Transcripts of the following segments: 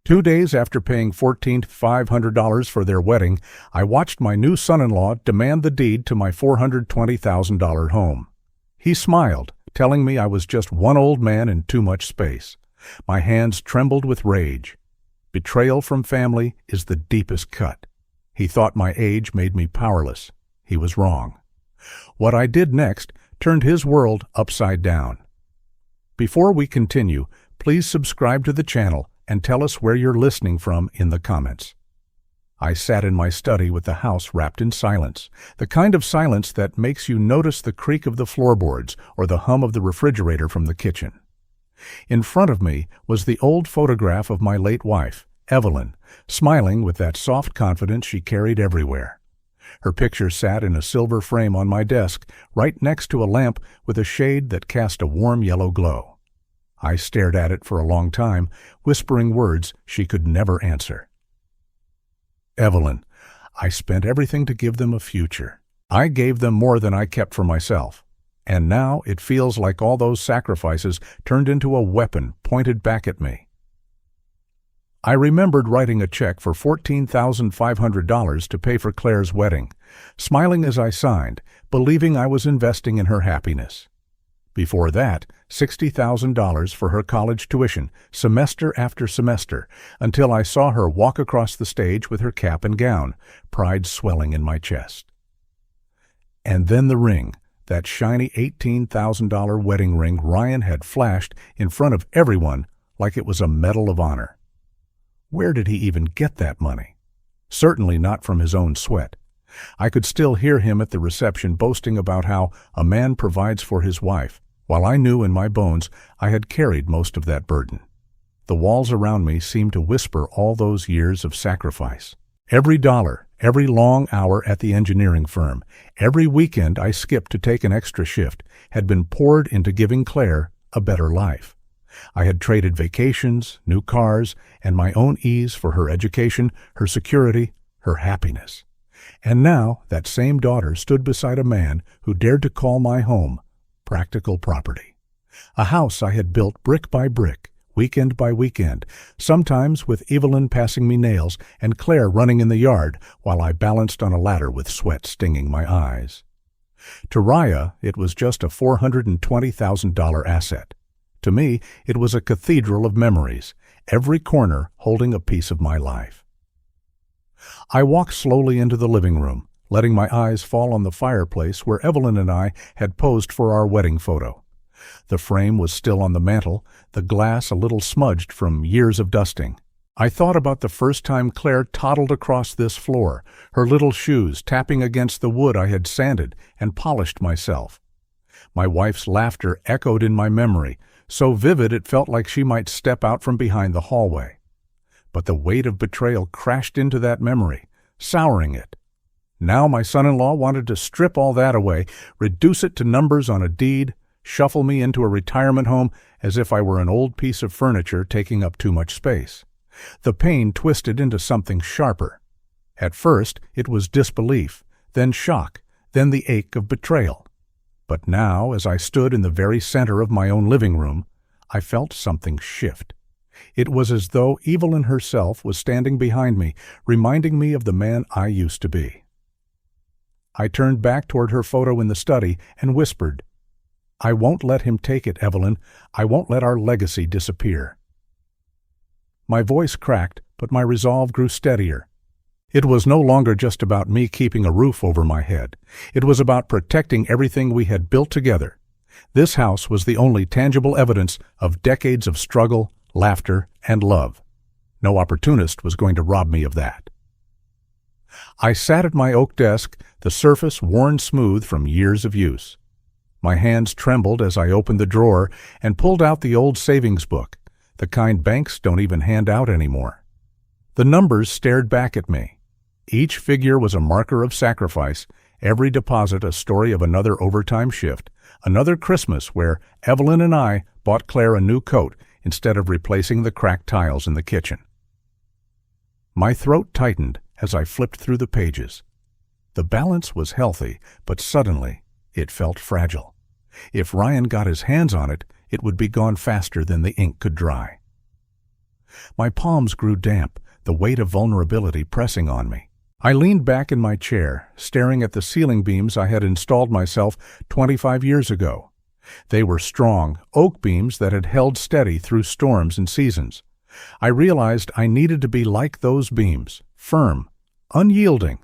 2 days after paying $1,400 for their wedding, I watched my new son-in-law demand the deed to my $420,000 home. He smiled, telling me I was just one old man in too much space. My hands trembled with rage. Betrayal from family is the deepest cut. He thought my age made me powerless. He was wrong. What I did next turned his world upside down. Before we continue, please subscribe to the channel and tell us where you're listening from in the comments. I sat in my study with the house wrapped in silence, the kind of silence that makes you notice the creak of the floorboards or the hum of the refrigerator from the kitchen. In front of me was the old photograph of my late wife, Evelyn, smiling with that soft confidence she carried everywhere. Her picture sat in a silver frame on my desk, right next to a lamp with a shade that cast a warm yellow glow. I stared at it for a long time, whispering words she could never answer. Evelyn, I spent everything to give them a future. I gave them more than I kept for myself. And now it feels like all those sacrifices turned into a weapon pointed back at me. I remembered writing a check for $14,500 to pay for Claire's wedding, smiling as I signed, believing I was investing in her happiness. Before that, $60,000 for her college tuition, semester after semester, until I saw her walk across the stage with her cap and gown, pride swelling in my chest. And then the ring, that shiny $18,000 wedding ring Ryan had flashed in front of everyone like it was a medal of honor. Where did he even get that money? Certainly not from his own sweat. I could still hear him at the reception boasting about how a man provides for his wife, while I knew in my bones I had carried most of that burden. The walls around me seemed to whisper all those years of sacrifice. Every dollar, every long hour at the engineering firm, every weekend I skipped to take an extra shift had been poured into giving Claire a better life. I had traded vacations, new cars, and my own ease for her education, her security, her happiness. And now that same daughter stood beside a man who dared to call my home practical property. A house I had built brick by brick, weekend by weekend, sometimes with Evelyn passing me nails and Claire running in the yard while I balanced on a ladder with sweat stinging my eyes. To Raya, it was just a $420,000 asset. To me, it was a cathedral of memories, every corner holding a piece of my life. I walked slowly into the living room, letting my eyes fall on the fireplace where Evelyn and I had posed for our wedding photo. The frame was still on the mantel, the glass a little smudged from years of dusting. I thought about the first time Claire toddled across this floor, her little shoes tapping against the wood I had sanded and polished myself. My wife's laughter echoed in my memory, so vivid it felt like she might step out from behind the hallway. But the weight of betrayal crashed into that memory, souring it. Now my son-in-law wanted to strip all that away, reduce it to numbers on a deed, shuffle me into a retirement home as if I were an old piece of furniture taking up too much space. The pain twisted into something sharper. At first, it was disbelief, then shock, then the ache of betrayal. But now, as I stood in the very center of my own living room, I felt something shift. It was as though Evelyn herself was standing behind me, reminding me of the man I used to be. I turned back toward her photo in the study and whispered, "I won't let him take it, Evelyn. I won't let our legacy disappear." My voice cracked, but my resolve grew steadier. It was no longer just about me keeping a roof over my head. It was about protecting everything we had built together. This house was the only tangible evidence of decades of struggle, laughter, and love. No opportunist was going to rob me of that. I sat at my oak desk, the surface worn smooth from years of use. My hands trembled as I opened the drawer and pulled out the old savings book, the kind banks don't even hand out anymore. The numbers stared back at me. Each figure was a marker of sacrifice, every deposit a story of another overtime shift, another Christmas where Evelyn and I bought Claire a new coat instead of replacing the cracked tiles in the kitchen. My throat tightened as I flipped through the pages. The balance was healthy, but suddenly it felt fragile. If Ryan got his hands on it, it would be gone faster than the ink could dry. My palms grew damp, the weight of vulnerability pressing on me. I leaned back in my chair, staring at the ceiling beams I had installed myself 25 years ago. They were strong, oak beams that had held steady through storms and seasons. I realized I needed to be like those beams, firm, unyielding.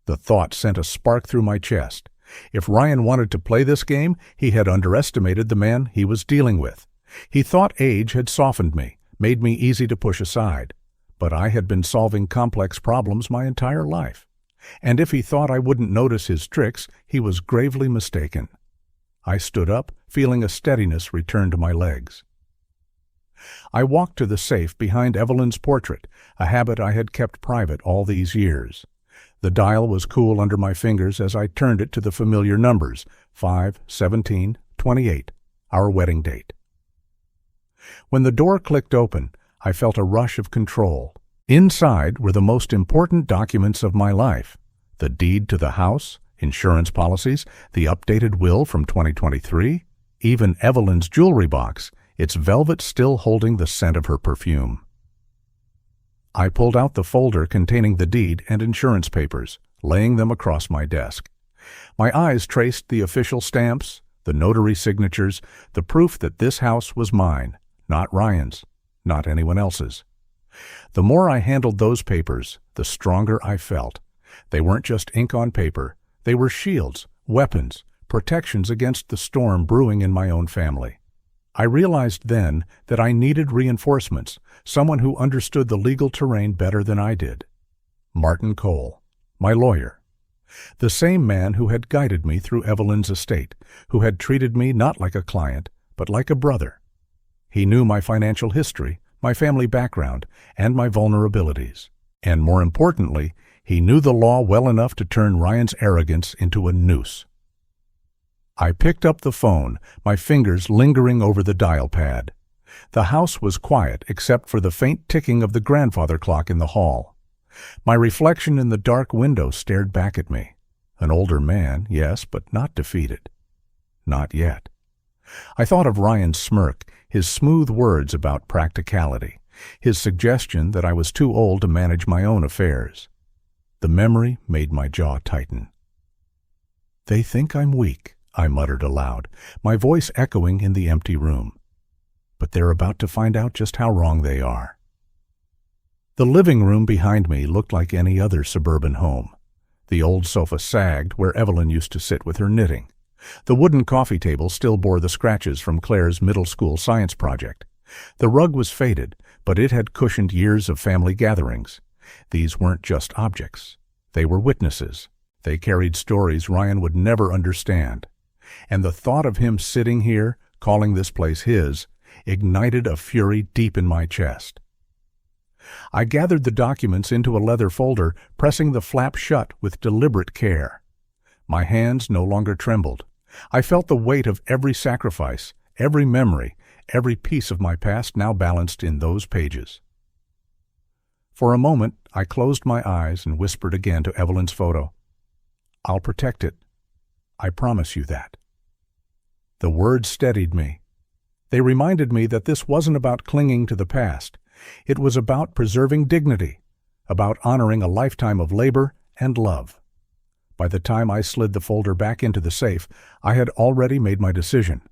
The thought sent a spark through my chest. If Ryan wanted to play this game, he had underestimated the man he was dealing with. He thought age had softened me, made me easy to push aside. But I had been solving complex problems my entire life. And if he thought I wouldn't notice his tricks, he was gravely mistaken. I stood up, feeling a steadiness return to my legs. I walked to the safe behind Evelyn's portrait, a habit I had kept private all these years. The dial was cool under my fingers as I turned it to the familiar numbers, 5, 17, 28, our wedding date. When the door clicked open, I felt a rush of control. Inside were the most important documents of my life: the deed to the house, insurance policies, the updated will from 2023, even Evelyn's jewelry box, its velvet still holding the scent of her perfume. I pulled out the folder containing the deed and insurance papers, laying them across my desk. My eyes traced the official stamps, the notary signatures, the proof that this house was mine, not Ryan's, not anyone else's. The more I handled those papers, the stronger I felt. They weren't just ink on paper. They were shields, weapons, protections against the storm brewing in my own family. I realized then that I needed reinforcements, someone who understood the legal terrain better than I did. Martin Cole, my lawyer. The same man who had guided me through Evelyn's estate, who had treated me not like a client, but like a brother. He knew my financial history, my family background, and my vulnerabilities. And more importantly, he knew the law well enough to turn Ryan's arrogance into a noose. I picked up the phone, my fingers lingering over the dial pad. The house was quiet except for the faint ticking of the grandfather clock in the hall. My reflection in the dark window stared back at me. An older man, yes, but not defeated. Not yet. I thought of Ryan's smirk, his smooth words about practicality, his suggestion that I was too old to manage my own affairs. The memory made my jaw tighten. "They think I'm weak," I muttered aloud, my voice echoing in the empty room. But they're about to find out just how wrong they are. The living room behind me looked like any other suburban home. The old sofa sagged where Evelyn used to sit with her knitting. The wooden coffee table still bore the scratches from Claire's middle school science project. The rug was faded, but it had cushioned years of family gatherings. These weren't just objects. They were witnesses. They carried stories Ryan would never understand. And the thought of him sitting here, calling this place his, ignited a fury deep in my chest. I gathered the documents into a leather folder, pressing the flap shut with deliberate care. My hands no longer trembled. I felt the weight of every sacrifice, every memory, every piece of my past now balanced in those pages. For a moment, I closed my eyes and whispered again to Evelyn's photo. "I'll protect it. I promise you that." The words steadied me. They reminded me that this wasn't about clinging to the past. It was about preserving dignity, about honoring a lifetime of labor and love. By the time I slid the folder back into the safe, I had already made my decision.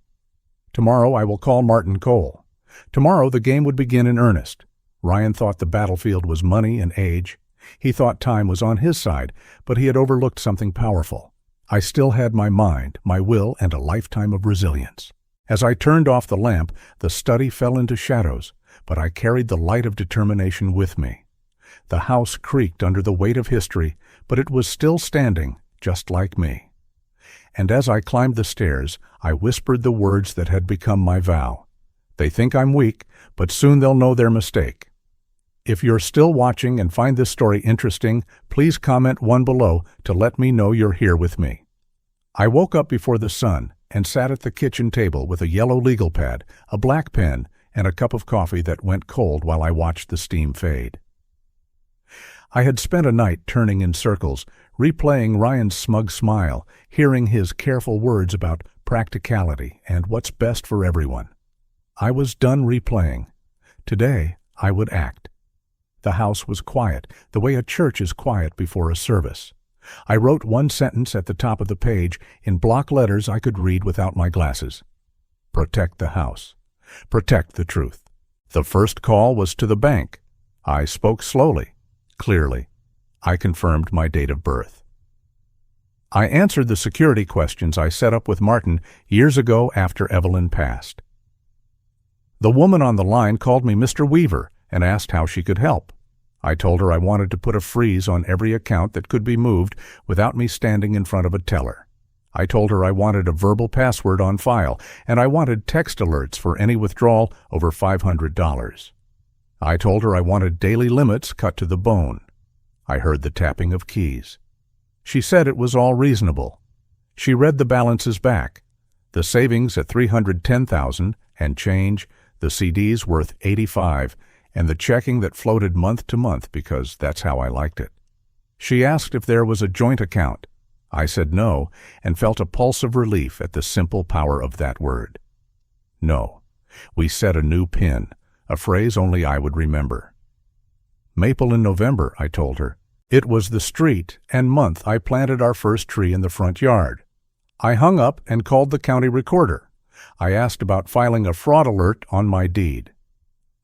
Tomorrow I will call Martin Cole. Tomorrow the game would begin in earnest. Ryan thought the battlefield was money and age. He thought time was on his side, but he had overlooked something powerful. I still had my mind, my will, and a lifetime of resilience. As I turned off the lamp, the study fell into shadows, but I carried the light of determination with me. The house creaked under the weight of history, but it was still standing, just like me. And as I climbed the stairs, I whispered the words that had become my vow. They think I'm weak, but soon they'll know their mistake. If you're still watching and find this story interesting, please comment one below to let me know you're here with me. I woke up before the sun and sat at the kitchen table with a yellow legal pad, a black pen, and a cup of coffee that went cold while I watched the steam fade. I had spent a night turning in circles, replaying Ryan's smug smile, hearing his careful words about practicality and what's best for everyone. I was done replaying. Today, I would act. The house was quiet, the way a church is quiet before a service. I wrote one sentence at the top of the page in block letters I could read without my glasses. Protect the house. Protect the truth. The first call was to the bank. I spoke slowly, clearly. I confirmed my date of birth. I answered the security questions I set up with Martin years ago after Evelyn passed. The woman on the line called me Mr. Weaver and asked how she could help. I told her I wanted to put a freeze on every account that could be moved without me standing in front of a teller. I told her I wanted a verbal password on file, and I wanted text alerts for any withdrawal over $500. I told her I wanted daily limits cut to the bone. I heard the tapping of keys. She said it was all reasonable. She read the balances back. The savings at $310,000 and change, the CDs worth $85,000, and the checking that floated month to month because that's how I liked it. She asked if there was a joint account. I said no and felt a pulse of relief at the simple power of that word. No. We set a new pin, a phrase only I would remember. Maple in November, I told her. It was the street and month I planted our first tree in the front yard. I hung up and called the county recorder. I asked about filing a fraud alert on my deed.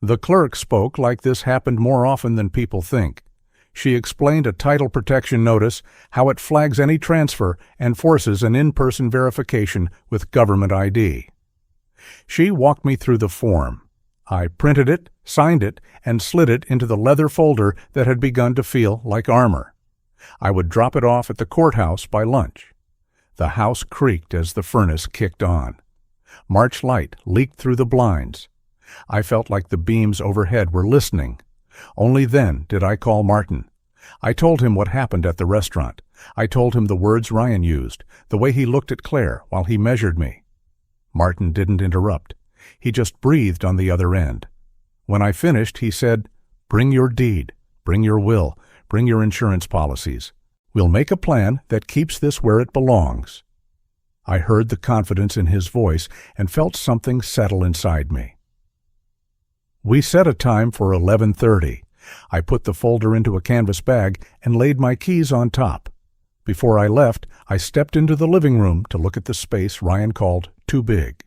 The clerk spoke like this happened more often than people think. She explained a title protection notice, how it flags any transfer and forces an in-person verification with government ID. She walked me through the form. I printed it, signed it, and slid it into the leather folder that had begun to feel like armor. I would drop it off at the courthouse by lunch. The house creaked as the furnace kicked on. March light leaked through the blinds. I felt like the beams overhead were listening. Only then did I call Martin. I told him what happened at the restaurant. I told him the words Ryan used, the way he looked at Claire while he measured me. Martin didn't interrupt. He just breathed on the other end. When I finished, he said, "Bring your deed, bring your will, bring your insurance policies. We'll make a plan that keeps this where it belongs." I heard the confidence in his voice and felt something settle inside me. We set a time for 11:30. I put the folder into a canvas bag and laid my keys on top. Before I left, I stepped into the living room to look at the space Ryan called too big.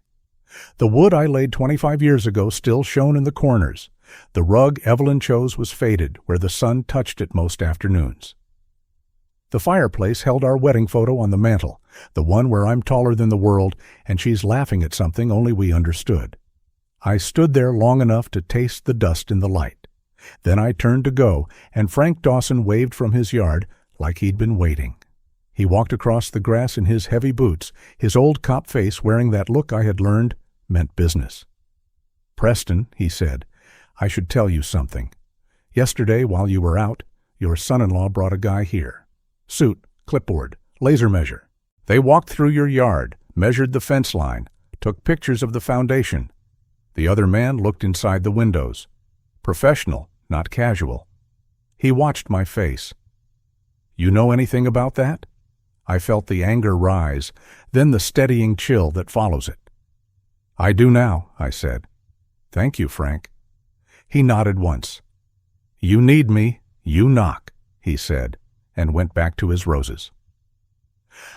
The wood I laid 25 years ago still shone in the corners. The rug Evelyn chose was faded where the sun touched it most afternoons. The fireplace held our wedding photo on the mantel, the one where I'm taller than the world and she's laughing at something only we understood. I stood there long enough to taste the dust in the light. Then I turned to go, and Frank Dawson waved from his yard like he'd been waiting. He walked across the grass in his heavy boots, his old cop face wearing that look I had learned meant business. "Preston," he said, "I should tell you something. Yesterday, while you were out, your son-in-law brought a guy here. Suit, clipboard, laser measure. They walked through your yard, measured the fence line, took pictures of the foundation. The other man looked inside the windows. Professional, not casual. He watched my face. You know anything about that?" I felt the anger rise, then the steadying chill that follows it. "I do now," I said. "Thank you, Frank." He nodded once. "You need me, you knock," he said, and went back to his roses.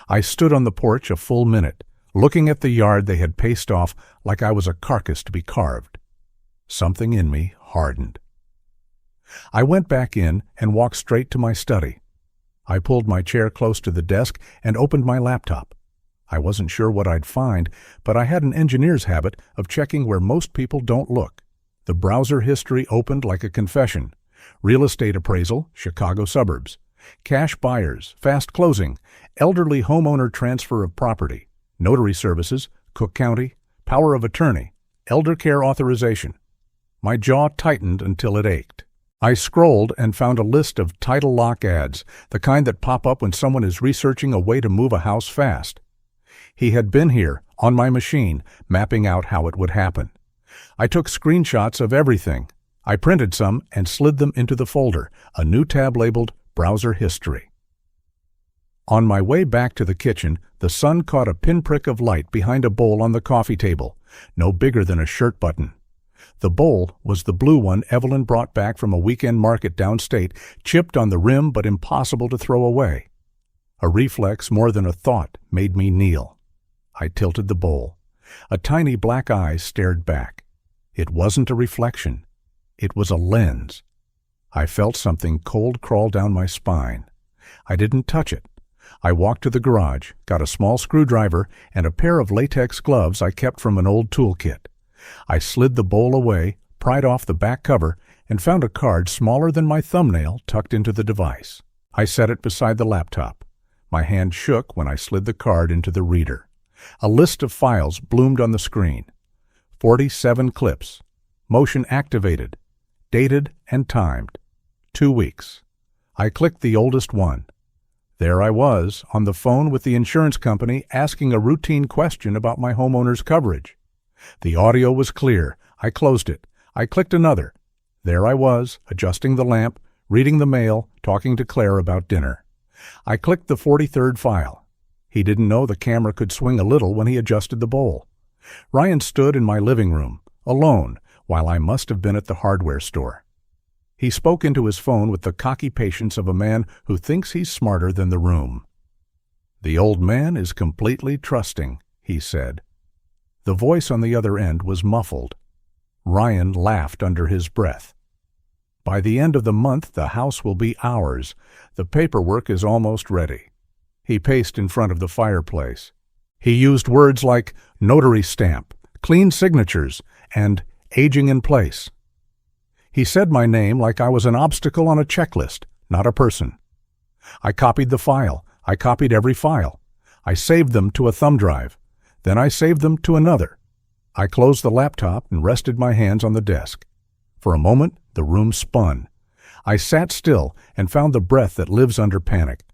I stood on the porch a full minute, looking at the yard they had paced off like I was a carcass to be carved. Something in me hardened. I went back in and walked straight to my study. I pulled my chair close to the desk and opened my laptop. I wasn't sure what I'd find, but I had an engineer's habit of checking where most people don't look. The browser history opened like a confession. Real estate appraisal, Chicago suburbs. Cash buyers, fast closing, elderly homeowner transfer of property, notary services, Cook County, power of attorney, elder care authorization. My jaw tightened until it ached. I scrolled and found a list of title lock ads, the kind that pop up when someone is researching a way to move a house fast. He had been here, on my machine, mapping out how it would happen. I took screenshots of everything. I printed some and slid them into the folder, a new tab labeled Browser History. On my way back to the kitchen, the sun caught a pinprick of light behind a bowl on the coffee table, no bigger than a shirt button. The bowl was the blue one Evelyn brought back from a weekend market downstate, chipped on the rim but impossible to throw away. A reflex more than a thought made me kneel. I tilted the bowl. A tiny black eye stared back. It wasn't a reflection. It was a lens. I felt something cold crawl down my spine. I didn't touch it. I walked to the garage, got a small screwdriver and a pair of latex gloves I kept from an old toolkit. I slid the bowl away, pried off the back cover, and found a card smaller than my thumbnail tucked into the device. I set it beside the laptop. My hand shook when I slid the card into the reader. A list of files bloomed on the screen. 47 clips. Motion activated. Dated and timed. 2 weeks. I clicked the oldest one. There I was, on the phone with the insurance company, asking a routine question about my homeowner's coverage. The audio was clear. I closed it. I clicked another. There I was, adjusting the lamp, reading the mail, talking to Claire about dinner. I clicked the 43rd file. He didn't know the camera could swing a little when he adjusted the bowl. Ryan stood in my living room, alone, while I must have been at the hardware store. He spoke into his phone with the cocky patience of a man who thinks he's smarter than the room. "The old man is completely trusting," he said. The voice on the other end was muffled. Ryan laughed under his breath. "By the end of the month, the house will be ours. The paperwork is almost ready." He paced in front of the fireplace. He used words like notary stamp, clean signatures, and aging in place. He said my name like I was an obstacle on a checklist, not a person. I copied the file. I copied every file. I saved them to a thumb drive. Then I saved them to another. I closed the laptop and rested my hands on the desk. For a moment, the room spun. I sat still and found the breath that lives under panic.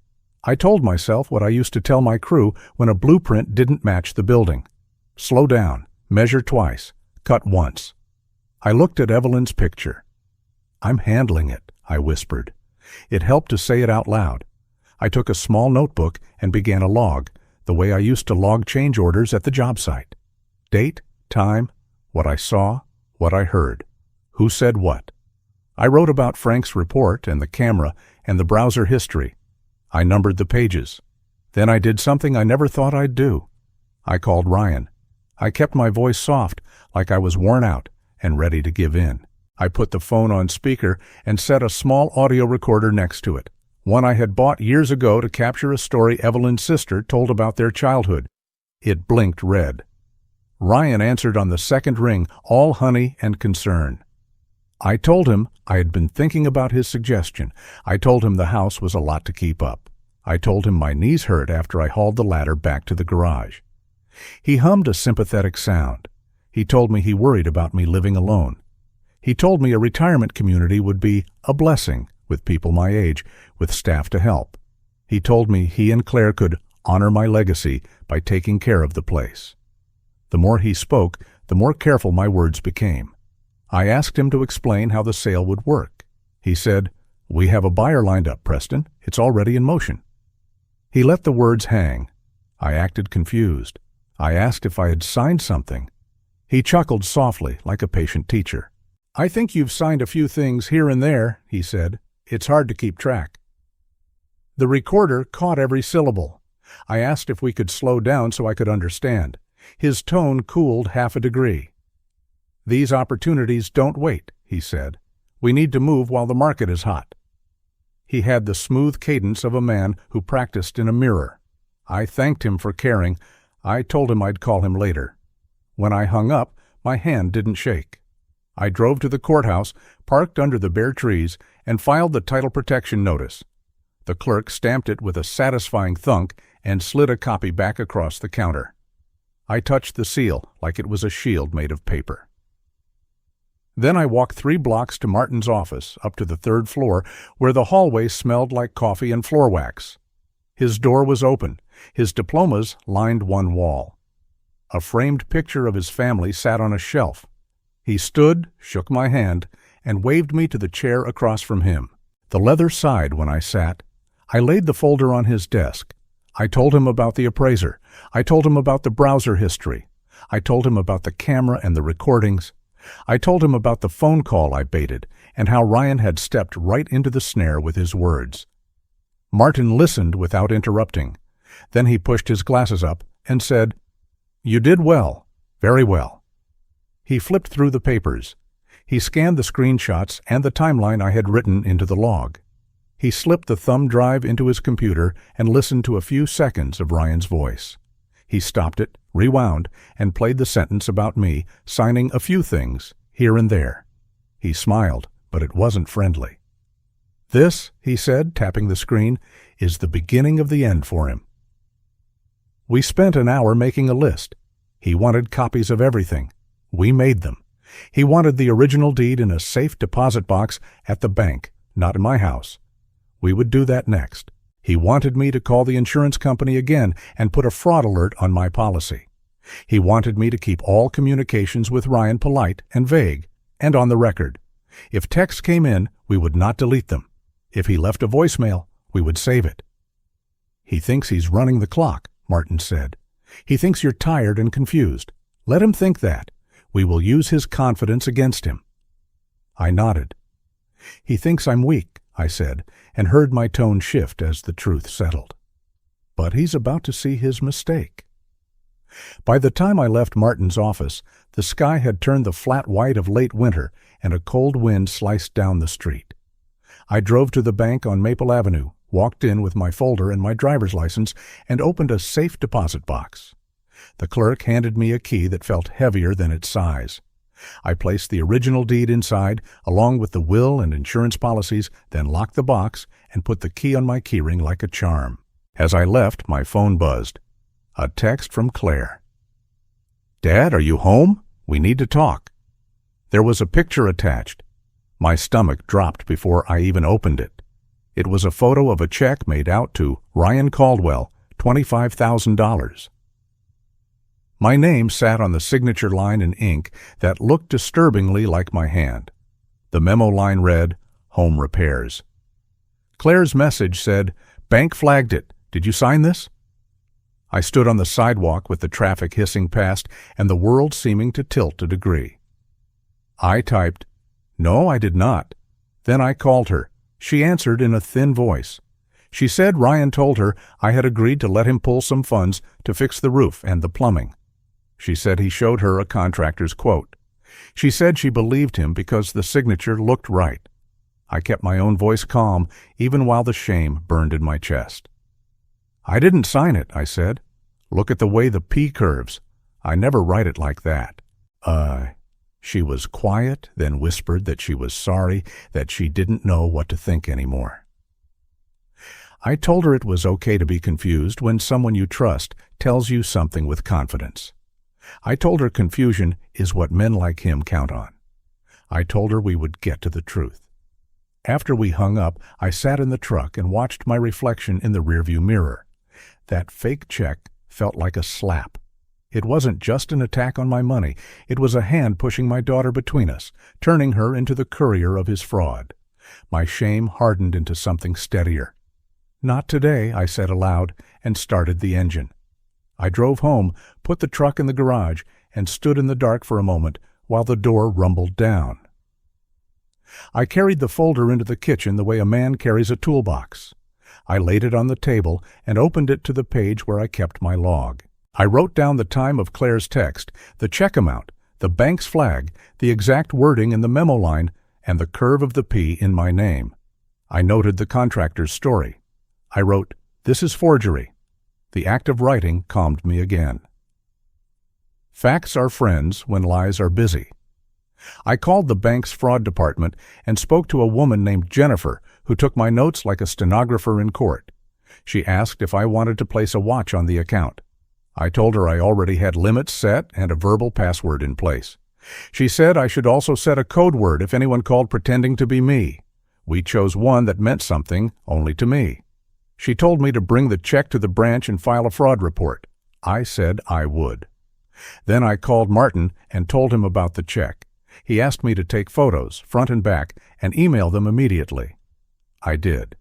I told myself what I used to tell my crew when a blueprint didn't match the building. Slow down, measure twice, cut once. I looked at Evelyn's picture. "I'm handling it," I whispered. It helped to say it out loud. I took a small notebook and began a log, the way I used to log change orders at the job site. Date, time, what I saw, what I heard, who said what. I wrote about Frank's report and the camera and the browser history. I numbered the pages. Then I did something I never thought I'd do. I called Ryan. I kept my voice soft, like I was worn out and ready to give in. I put the phone on speaker and set a small audio recorder next to it, one I had bought years ago to capture a story Evelyn's sister told about their childhood. It blinked red. Ryan answered on the second ring, all honey and concern. I told him I had been thinking about his suggestion. I told him the house was a lot to keep up. I told him my knees hurt after I hauled the ladder back to the garage. He hummed a sympathetic sound. He told me he worried about me living alone. He told me a retirement community would be a blessing with people my age, with staff to help. He told me he and Claire could honor my legacy by taking care of the place. The more he spoke, the more careful my words became. I asked him to explain how the sale would work. He said, "We have a buyer lined up, Preston. It's already in motion." He let the words hang. I acted confused. I asked if I had signed something. He chuckled softly, like a patient teacher. "I think you've signed a few things here and there," he said. "It's hard to keep track." The recorder caught every syllable. I asked if we could slow down so I could understand. His tone cooled half a degree. "These opportunities don't wait," he said. "We need to move while the market is hot." He had the smooth cadence of a man who practiced in a mirror. I thanked him for caring. I told him I'd call him later. When I hung up, my hand didn't shake. I drove to the courthouse, parked under the bare trees, and filed the title protection notice. The clerk stamped it with a satisfying thunk and slid a copy back across the counter. I touched the seal like it was a shield made of paper. Then I walked 3 blocks to Martin's office, up to the 3rd floor, where the hallway smelled like coffee and floor wax. His door was open. His diplomas lined one wall. A framed picture of his family sat on a shelf. He stood, shook my hand, and waved me to the chair across from him. The leather sighed when I sat. I laid the folder on his desk. I told him about the appraiser. I told him about the browser history. I told him about the camera and the recordings. I told him about the phone call I baited and how Ryan had stepped right into the snare with his words. Martin listened without interrupting. Then he pushed his glasses up and said, "You did well, very well." He flipped through the papers. He scanned the screenshots and the timeline I had written into the log. He slipped the thumb drive into his computer and listened to a few seconds of Ryan's voice. He stopped it, rewound, and played the sentence about me signing a few things here and there. He smiled, but it wasn't friendly. "This," he said, tapping the screen, "is the beginning of the end for him." We spent an hour making a list. He wanted copies of everything. We made them. He wanted the original deed in a safe deposit box at the bank, not in my house. We would do that next. He wanted me to call the insurance company again and put a fraud alert on my policy. He wanted me to keep all communications with Ryan polite and vague, and on the record. If texts came in, we would not delete them. If he left a voicemail, we would save it. "He thinks he's running the clock," Martin said. "He thinks you're tired and confused. Let him think that. We will use his confidence against him." I nodded. "He thinks I'm weak," I said, and heard my tone shift as the truth settled. But he's about to see his mistake. By the time I left Martin's office, the sky had turned the flat white of late winter and a cold wind sliced down the street. I drove to the bank on Maple Avenue, walked in with my folder and my driver's license, and opened a safe deposit box. The clerk handed me a key that felt heavier than its size. I placed the original deed inside, along with the will and insurance policies, then locked the box and put the key on my keyring like a charm. As I left, my phone buzzed. A text from Claire. "Dad, are you home? We need to talk." There was a picture attached. My stomach dropped before I even opened it. It was a photo of a check made out to Ryan Caldwell, $25,000. My name sat on the signature line in ink that looked disturbingly like my hand. The memo line read, "Home repairs." Claire's message said, "Bank flagged it. Did you sign this?" I stood on the sidewalk with the traffic hissing past and the world seeming to tilt a degree. I typed, "No, I did not." Then I called her. She answered in a thin voice. She said Ryan told her I had agreed to let him pull some funds to fix the roof and the plumbing. She said he showed her a contractor's quote. She said she believed him because the signature looked right. I kept my own voice calm, even while the shame burned in my chest. "I didn't sign it," I said. "Look at the way the P curves. I never write it like that." She was quiet, then whispered that she was sorry, that she didn't know what to think anymore. I told her it was okay to be confused when someone you trust tells you something with confidence. I told her confusion is what men like him count on. I told her we would get to the truth. After we hung up, I sat in the truck and watched my reflection in the rearview mirror. That fake check felt like a slap. It wasn't just an attack on my money. It was a hand pushing my daughter between us, turning her into the courier of his fraud. My shame hardened into something steadier. "Not today," I said aloud, and started the engine. I drove home, put the truck in the garage, and stood in the dark for a moment while the door rumbled down. I carried the folder into the kitchen the way a man carries a toolbox. I laid it on the table and opened it to the page where I kept my log. I wrote down the time of Claire's text, the check amount, the bank's flag, the exact wording in the memo line, and the curve of the P in my name. I noted the contractor's story. I wrote, "This is forgery." The act of writing calmed me again. Facts are friends when lies are busy. I called the bank's fraud department and spoke to a woman named Jennifer who took my notes like a stenographer in court. She asked if I wanted to place a watch on the account. I told her I already had limits set and a verbal password in place. She said I should also set a code word if anyone called pretending to be me. We chose one that meant something only to me. She told me to bring the check to the branch and file a fraud report. I said I would. Then I called Martin and told him about the check. He asked me to take photos, front and back, and email them immediately. I did.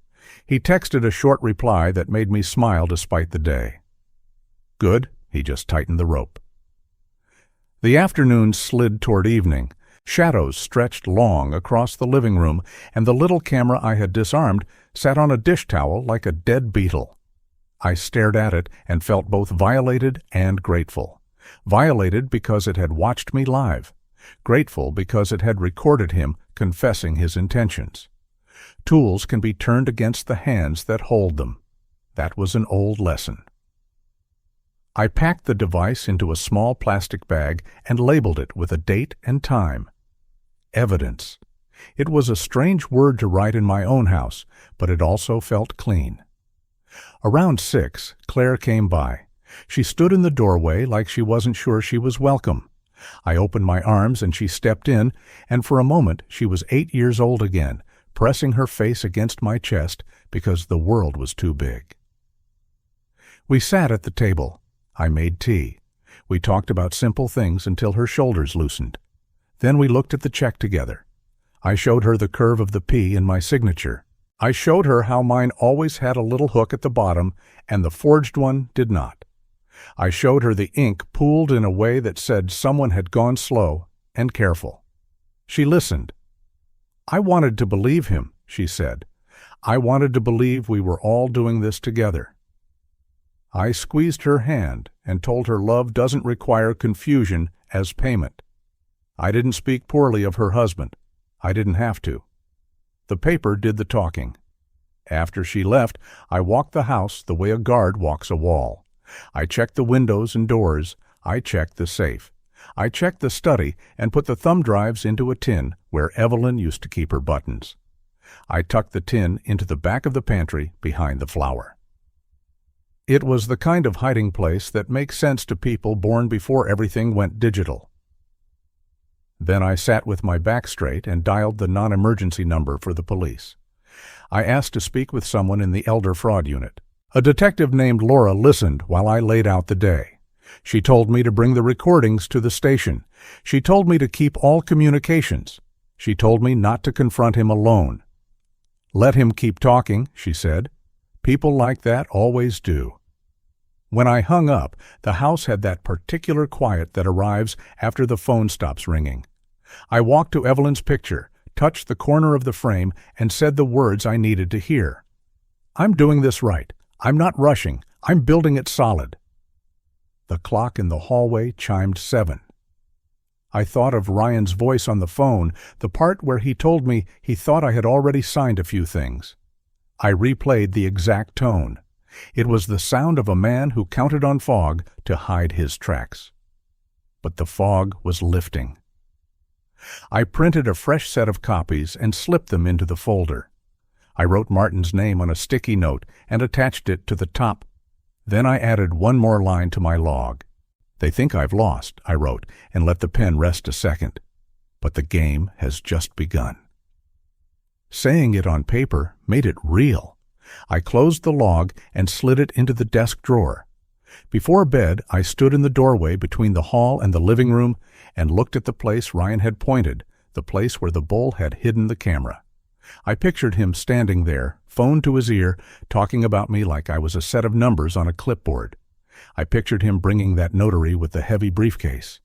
He texted a short reply that made me smile despite the day. Good, he just tightened the rope. The afternoon slid toward evening. Shadows stretched long across the living room, and the little camera I had disarmed sat on a dish towel like a dead beetle. I stared at it and felt both violated and grateful. Violated because it had watched me live. Grateful because it had recorded him confessing his intentions. Tools can be turned against the hands that hold them. That was an old lesson. I packed the device into a small plastic bag and labeled it with a date and time. Evidence. It was a strange word to write in my own house, but it also felt clean. Around 6, Claire came by. She stood in the doorway like she wasn't sure she was welcome. I opened my arms and she stepped in, and for a moment she was 8 years old again, pressing her face against my chest because the world was too big. We sat at the table. I made tea. We talked about simple things until her shoulders loosened. Then we looked at the check together. I showed her the curve of the P in my signature. I showed her how mine always had a little hook at the bottom and the forged one did not. I showed her the ink pooled in a way that said someone had gone slow and careful. She listened. I wanted to believe him, she said. I wanted to believe we were all doing this together. I squeezed her hand and told her love doesn't require confusion as payment. I didn't speak poorly of her husband. I didn't have to. The paper did the talking. After she left, I walked the house the way a guard walks a wall. I checked the windows and doors. I checked the safe. I checked the study and put the thumb drives into a tin where Evelyn used to keep her buttons. I tucked the tin into the back of the pantry behind the flour. It was the kind of hiding place that makes sense to people born before everything went digital. Then I sat with my back straight and dialed the non-emergency number for the police. I asked to speak with someone in the elder fraud unit. A detective named Laura listened while I laid out the day. She told me to bring the recordings to the station. She told me to keep all communications. She told me not to confront him alone. Let him keep talking, she said. People like that always do. When I hung up, the house had that particular quiet that arrives after the phone stops ringing. I walked to Evelyn's picture, touched the corner of the frame, and said the words I needed to hear. I'm doing this right. I'm not rushing. I'm building it solid. The clock in the hallway chimed 7. I thought of Ryan's voice on the phone, the part where he told me he thought I had already signed a few things. I replayed the exact tone. It was the sound of a man who counted on fog to hide his tracks. But the fog was lifting. I printed a fresh set of copies and slipped them into the folder. I wrote Martin's name on a sticky note and attached it to the top. Then I added one more line to my log. They think I've lost, I wrote, and let the pen rest a second. But the game has just begun. Saying it on paper made it real. I closed the log and slid it into the desk drawer. Before bed, I stood in the doorway between the hall and the living room and looked at the place Ryan had pointed, the place where the bull had hidden the camera. I pictured him standing there, phone to his ear, talking about me like I was a set of numbers on a clipboard. I pictured him bringing that notary with the heavy briefcase.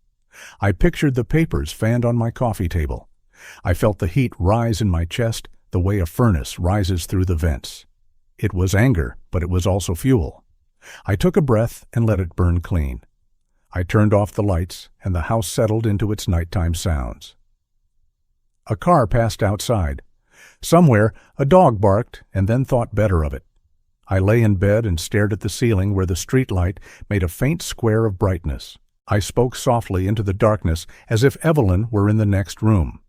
I pictured the papers fanned on my coffee table. I felt the heat rise in my chest the way a furnace rises through the vents. It was anger, but it was also fuel. I took a breath and let it burn clean. I turned off the lights, and the house settled into its nighttime sounds. A car passed outside. Somewhere, a dog barked and then thought better of it. I lay in bed and stared at the ceiling where the streetlight made a faint square of brightness. I spoke softly into the darkness as if Evelyn were in the next room.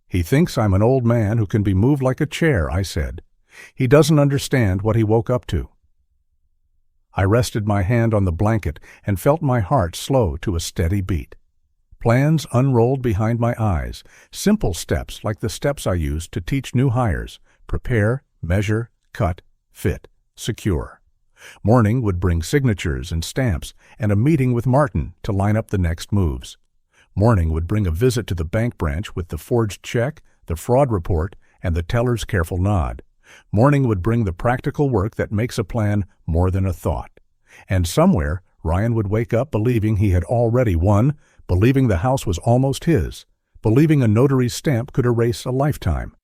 He thinks I'm an old man who can be moved like a chair, I said. He doesn't understand what he woke up to. I rested my hand on the blanket and felt my heart slow to a steady beat. Plans unrolled behind my eyes, simple steps like the steps I used to teach new hires: prepare, measure, cut, fit, secure. Morning would bring signatures and stamps and a meeting with Martin to line up the next moves. Morning would bring a visit to the bank branch with the forged check, the fraud report, and the teller's careful nod. Morning would bring the practical work that makes a plan more than a thought. And somewhere, Ryan would wake up believing he had already won, believing the house was almost his, believing a notary's stamp could erase a lifetime.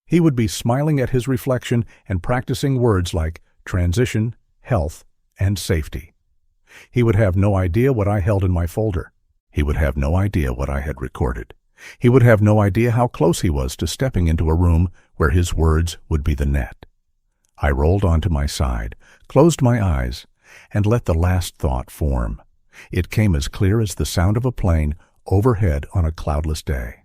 He would be smiling at his reflection and practicing words like transition, health, and safety. He would have no idea what I held in my folder. He would have no idea what I had recorded. He would have no idea how close he was to stepping into a room where his words would be the net. I rolled onto my side, closed my eyes, and let the last thought form. It came as clear as the sound of a plane overhead on a cloudless day.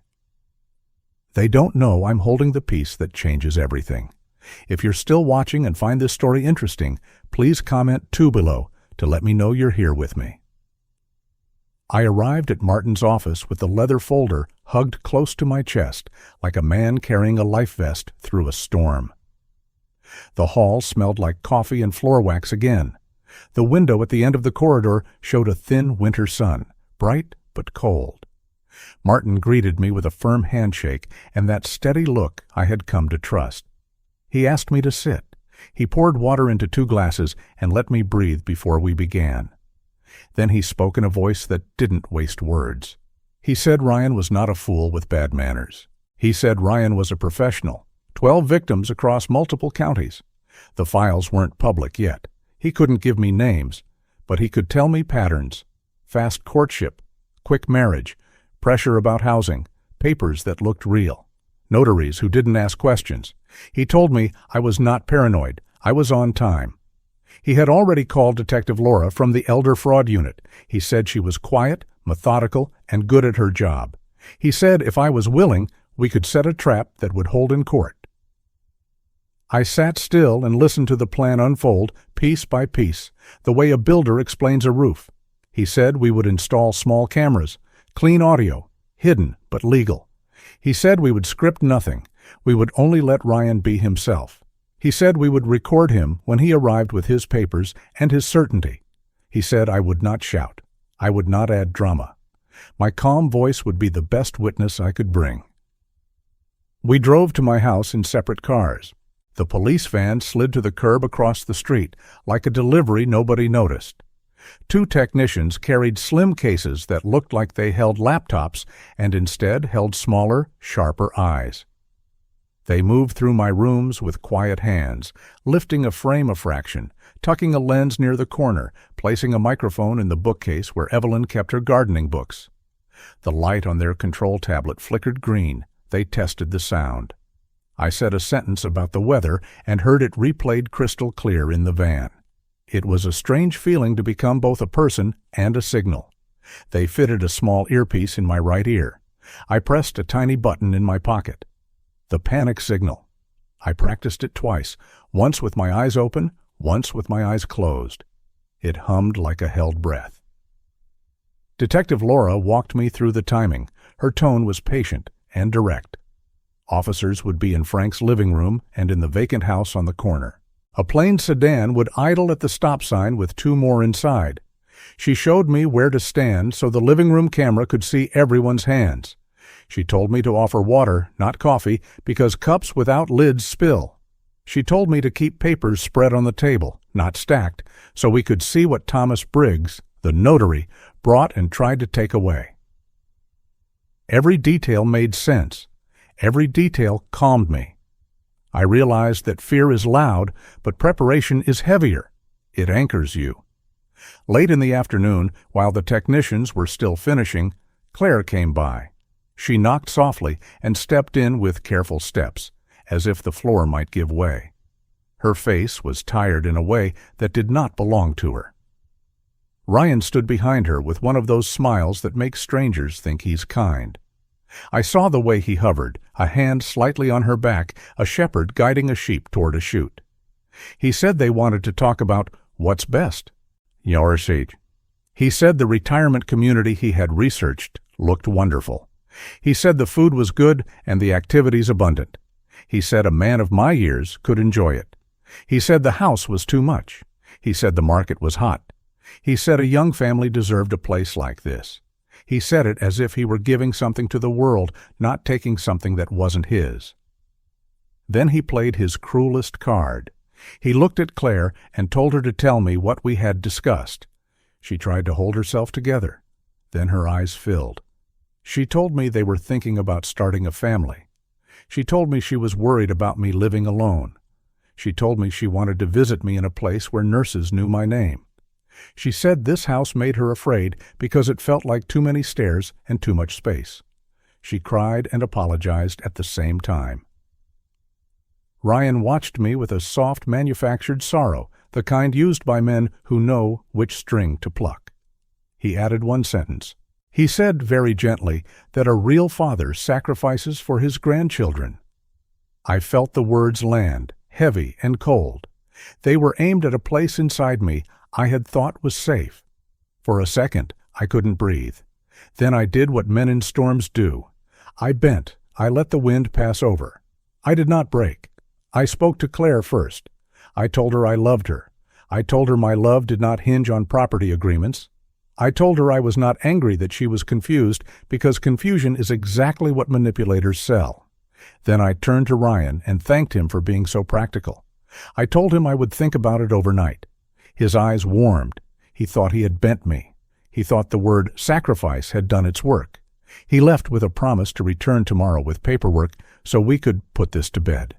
They don't know I'm holding the piece that changes everything. If you're still watching and find this story interesting, please comment 2 below to let me know you're here with me. I arrived at Martin's office with the leather folder hugged close to my chest, like a man carrying a life vest through a storm. The hall smelled like coffee and floor wax again. The window at the end of the corridor showed a thin winter sun, bright but cold. Martin greeted me with a firm handshake and that steady look I had come to trust. He asked me to sit. He poured water into 2 glasses and let me breathe before we began. Then he spoke in a voice that didn't waste words. He said Ryan was not a fool with bad manners. He said Ryan was a professional. 12 victims across multiple counties. The files weren't public yet. He couldn't give me names, but he could tell me patterns. Fast courtship, quick marriage, pressure about housing, papers that looked real, notaries who didn't ask questions. He told me I was not paranoid. I was on time. He had already called Detective Laura from the Elder Fraud Unit. He said she was quiet, methodical, and good at her job. He said if I was willing, we could set a trap that would hold in court. I sat still and listened to the plan unfold, piece by piece, the way a builder explains a roof. He said we would install small cameras, clean audio, hidden but legal. He said we would script nothing. We would only let Ryan be himself. He said we would record him when he arrived with his papers and his certainty. He said I would not shout. I would not add drama. My calm voice would be the best witness I could bring. We drove to my house in separate cars. The police van slid to the curb across the street, like a delivery nobody noticed. 2 technicians carried slim cases that looked like they held laptops and instead held smaller, sharper eyes. They moved through my rooms with quiet hands, lifting a frame a fraction, tucking a lens near the corner, placing a microphone in the bookcase where Evelyn kept her gardening books. The light on their control tablet flickered green. They tested the sound. I said a sentence about the weather and heard it replayed crystal clear in the van. It was a strange feeling to become both a person and a signal. They fitted a small earpiece in my right ear. I pressed a tiny button in my pocket. The panic signal. I practiced it twice, once with my eyes open, once with my eyes closed. It hummed like a held breath. Detective Laura walked me through the timing. Her tone was patient and direct. Officers would be in Frank's living room and in the vacant house on the corner. A plain sedan would idle at the stop sign with 2 more inside. She showed me where to stand so the living room camera could see everyone's hands. She told me to offer water, not coffee, because cups without lids spill. She told me to keep papers spread on the table, not stacked, so we could see what Thomas Briggs, the notary, brought and tried to take away. Every detail made sense. Every detail calmed me. I realized that fear is loud, but preparation is heavier. It anchors you. Late in the afternoon, while the technicians were still finishing, Claire came by. She knocked softly and stepped in with careful steps, as if the floor might give way. Her face was tired in a way that did not belong to her. Ryan stood behind her with one of those smiles that make strangers think he's kind. I saw the way he hovered, a hand slightly on her back, a shepherd guiding a sheep toward a chute. He said they wanted to talk about what's best. Yorshage. He said the retirement community he had researched looked wonderful. He said the food was good and the activities abundant. He said a man of my years could enjoy it. He said the house was too much. He said the market was hot. He said a young family deserved a place like this. He said it as if he were giving something to the world, not taking something that wasn't his. Then he played his cruelest card. He looked at Claire and told her to tell me what we had discussed. She tried to hold herself together. Then her eyes filled. She told me they were thinking about starting a family. She told me she was worried about me living alone. She told me she wanted to visit me in a place where nurses knew my name. She said this house made her afraid because it felt like too many stairs and too much space. She cried and apologized at the same time. Ryan watched me with a soft, manufactured sorrow, the kind used by men who know which string to pluck. He added one sentence. He said very gently that a real father sacrifices for his grandchildren. I felt the words land, heavy and cold. They were aimed at a place inside me I had thought was safe. For a second, I couldn't breathe. Then I did what men in storms do. I bent. I let the wind pass over. I did not break. I spoke to Claire first. I told her I loved her. I told her my love did not hinge on property agreements. I told her I was not angry that she was confused, because confusion is exactly what manipulators sell. Then I turned to Ryan and thanked him for being so practical. I told him I would think about it overnight. His eyes warmed. He thought he had bent me. He thought the word sacrifice had done its work. He left with a promise to return tomorrow with paperwork so we could put this to bed.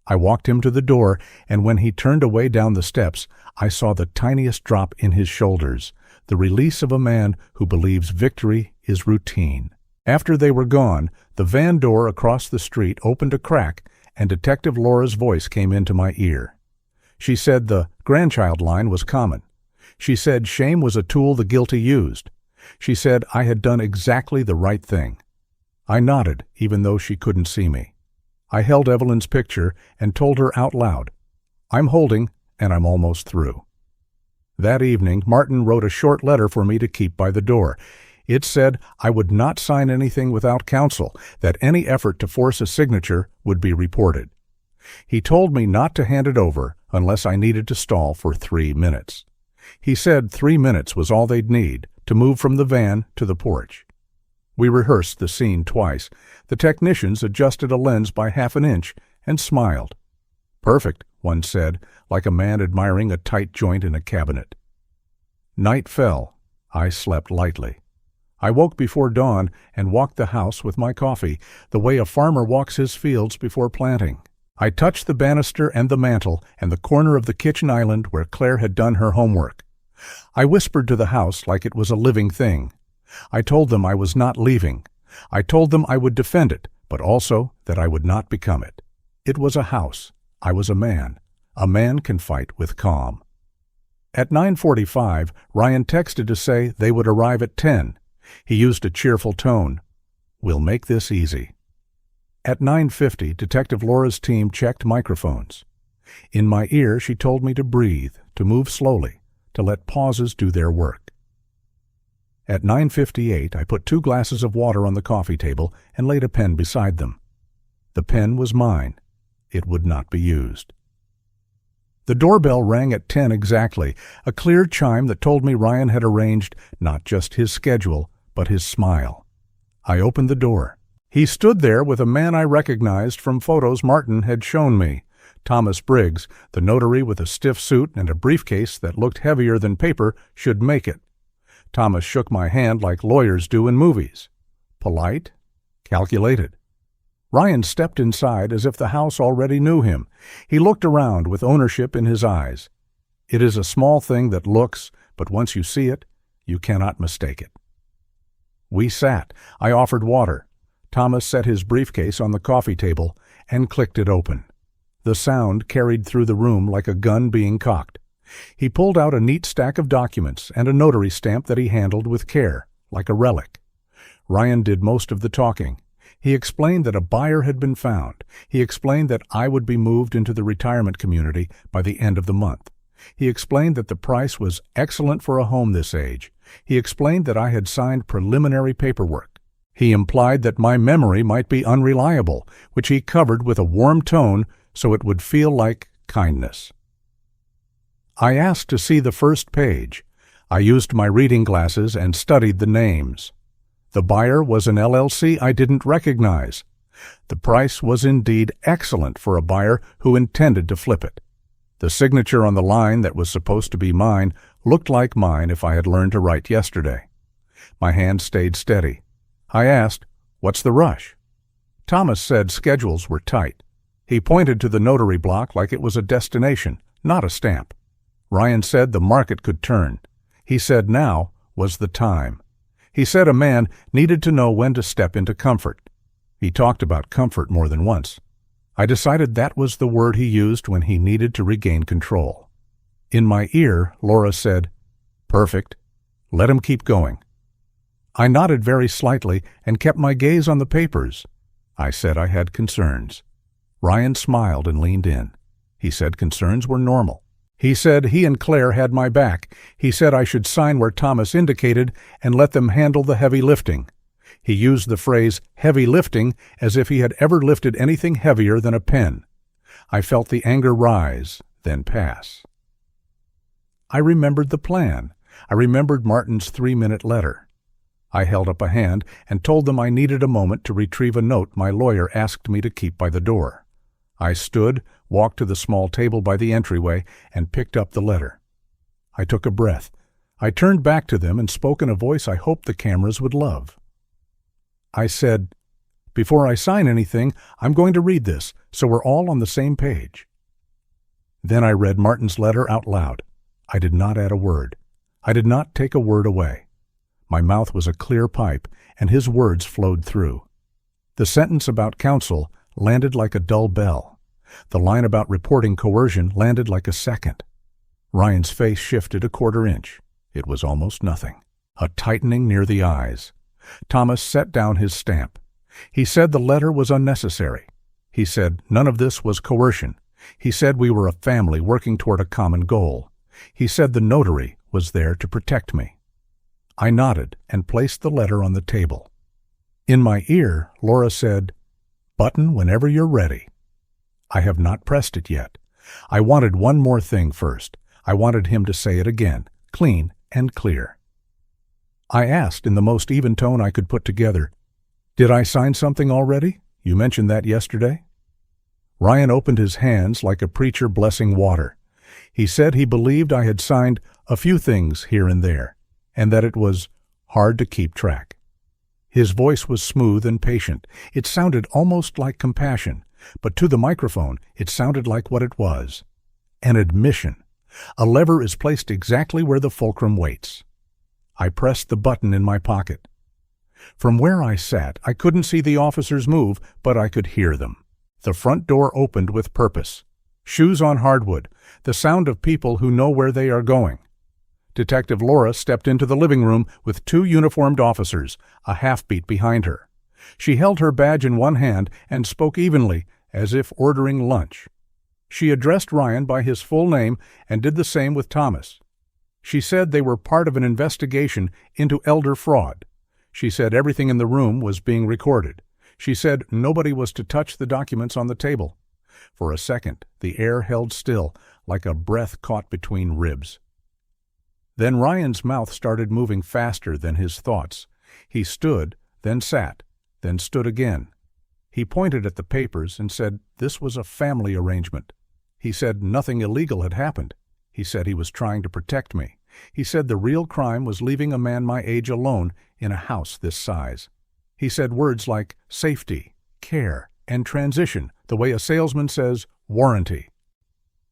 I walked him to the door, and when he turned away down the steps, I saw the tiniest drop in his shoulders, the release of a man who believes victory is routine. After they were gone, the van door across the street opened a crack, and Detective Laura's voice came into my ear. She said the grandchild line was common. She said shame was a tool the guilty used. She said I had done exactly the right thing. I nodded, even though she couldn't see me. I held Evelyn's picture and told her out loud, I'm holding, and I'm almost through. That evening, Martin wrote a short letter for me to keep by the door. It said I would not sign anything without counsel, that any effort to force a signature would be reported. He told me not to hand it over unless I needed to stall for 3 minutes. He said 3 minutes was all they'd need to move from the van to the porch. We rehearsed the scene twice. The technicians adjusted a lens by half an inch and smiled. Perfect, one said, like a man admiring a tight joint in a cabinet. Night fell. I slept lightly. I woke before dawn and walked the house with my coffee, the way a farmer walks his fields before planting. I touched the banister and the mantel and the corner of the kitchen island where Claire had done her homework. I whispered to the house like it was a living thing. I told them I was not leaving. I told them I would defend it, but also that I would not become it. It was a house. I was a man. A man can fight with calm. At 9:45, Ryan texted to say they would arrive at 10. He used a cheerful tone. We'll make this easy. At 9:50, Detective Laura's team checked microphones. In my ear, she told me to breathe, to move slowly, to let pauses do their work. At 9:58, I put 2 glasses of water on the coffee table and laid a pen beside them. The pen was mine. It would not be used. The doorbell rang at 10 exactly, a clear chime that told me Ryan had arranged not just his schedule, but his smile. I opened the door. He stood there with a man I recognized from photos Martin had shown me. Thomas Briggs, the notary with a stiff suit and a briefcase that looked heavier than paper, should make it. Thomas shook my hand like lawyers do in movies. Polite, calculated. Ryan stepped inside as if the house already knew him. He looked around with ownership in his eyes. It is a small thing that looks, but once you see it, you cannot mistake it. We sat. I offered water. Thomas set his briefcase on the coffee table and clicked it open. The sound carried through the room like a gun being cocked. He pulled out a neat stack of documents and a notary stamp that he handled with care, like a relic. Ryan did most of the talking. He explained that a buyer had been found. He explained that I would be moved into the retirement community by the end of the month. He explained that the price was excellent for a home this age. He explained that I had signed preliminary paperwork. He implied that my memory might be unreliable, which he covered with a warm tone so it would feel like kindness. I asked to see the first page. I used my reading glasses and studied the names. The buyer was an LLC I didn't recognize. The price was indeed excellent for a buyer who intended to flip it. The signature on the line that was supposed to be mine looked like mine if I had learned to write yesterday. My hand stayed steady. I asked, "What's the rush?" Thomas said schedules were tight. He pointed to the notary block like it was a destination, not a stamp. Ryan said the market could turn. He said now was the time. He said a man needed to know when to step into comfort. He talked about comfort more than once. I decided that was the word he used when he needed to regain control. In my ear, Laura said, "Perfect. Let him keep going." I nodded very slightly and kept my gaze on the papers. I said I had concerns. Ryan smiled and leaned in. He said concerns were normal. He said he and Claire had my back. He said I should sign where Thomas indicated and let them handle the heavy lifting. He used the phrase heavy lifting as if he had ever lifted anything heavier than a pen. I felt the anger rise, then pass. I remembered the plan. I remembered Martin's 3-minute letter. I held up a hand and told them I needed a moment to retrieve a note my lawyer asked me to keep by the door. I stood, walked to the small table by the entryway, and picked up the letter. I took a breath. I turned back to them and spoke in a voice I hoped the cameras would love. I said, "Before I sign anything, I'm going to read this, so we're all on the same page." Then I read Martin's letter out loud. I did not add a word. I did not take a word away. My mouth was a clear pipe, and his words flowed through. The sentence about counsel landed like a dull bell. The line about reporting coercion landed like a second. Ryan's face shifted a quarter inch. It was almost nothing. A tightening near the eyes. Thomas set down his stamp. He said the letter was unnecessary. He said none of this was coercion. He said we were a family working toward a common goal. He said the notary was there to protect me. I nodded and placed the letter on the table. In my ear, Laura said, "Button whenever you're ready." I have not pressed it yet. I wanted one more thing first. I wanted him to say it again, clean and clear. I asked in the most even tone I could put together, "Did I sign something already? You mentioned that yesterday." Ryan opened his hands like a preacher blessing water. He said he believed I had signed a few things here and there, and that it was hard to keep track. His voice was smooth and patient. It sounded almost like compassion, but to the microphone it sounded like what it was, an admission. A lever is placed exactly where the fulcrum waits. I pressed the button in my pocket. From where I sat, I couldn't see the officers move, but I could hear them. The front door opened with purpose. Shoes on hardwood, the sound of people who know where they are going. Detective Laura stepped into the living room with 2 uniformed officers, a half-beat behind her. She held her badge in one hand and spoke evenly, as if ordering lunch. She addressed Ryan by his full name and did the same with Thomas. She said they were part of an investigation into elder fraud. She said everything in the room was being recorded. She said nobody was to touch the documents on the table. For a second, the air held still, like a breath caught between ribs. Then Ryan's mouth started moving faster than his thoughts. He stood, then sat, then stood again. He pointed at the papers and said this was a family arrangement. He said nothing illegal had happened. He said he was trying to protect me. He said the real crime was leaving a man my age alone in a house this size. He said words like safety, care, and transition, the way a salesman says warranty.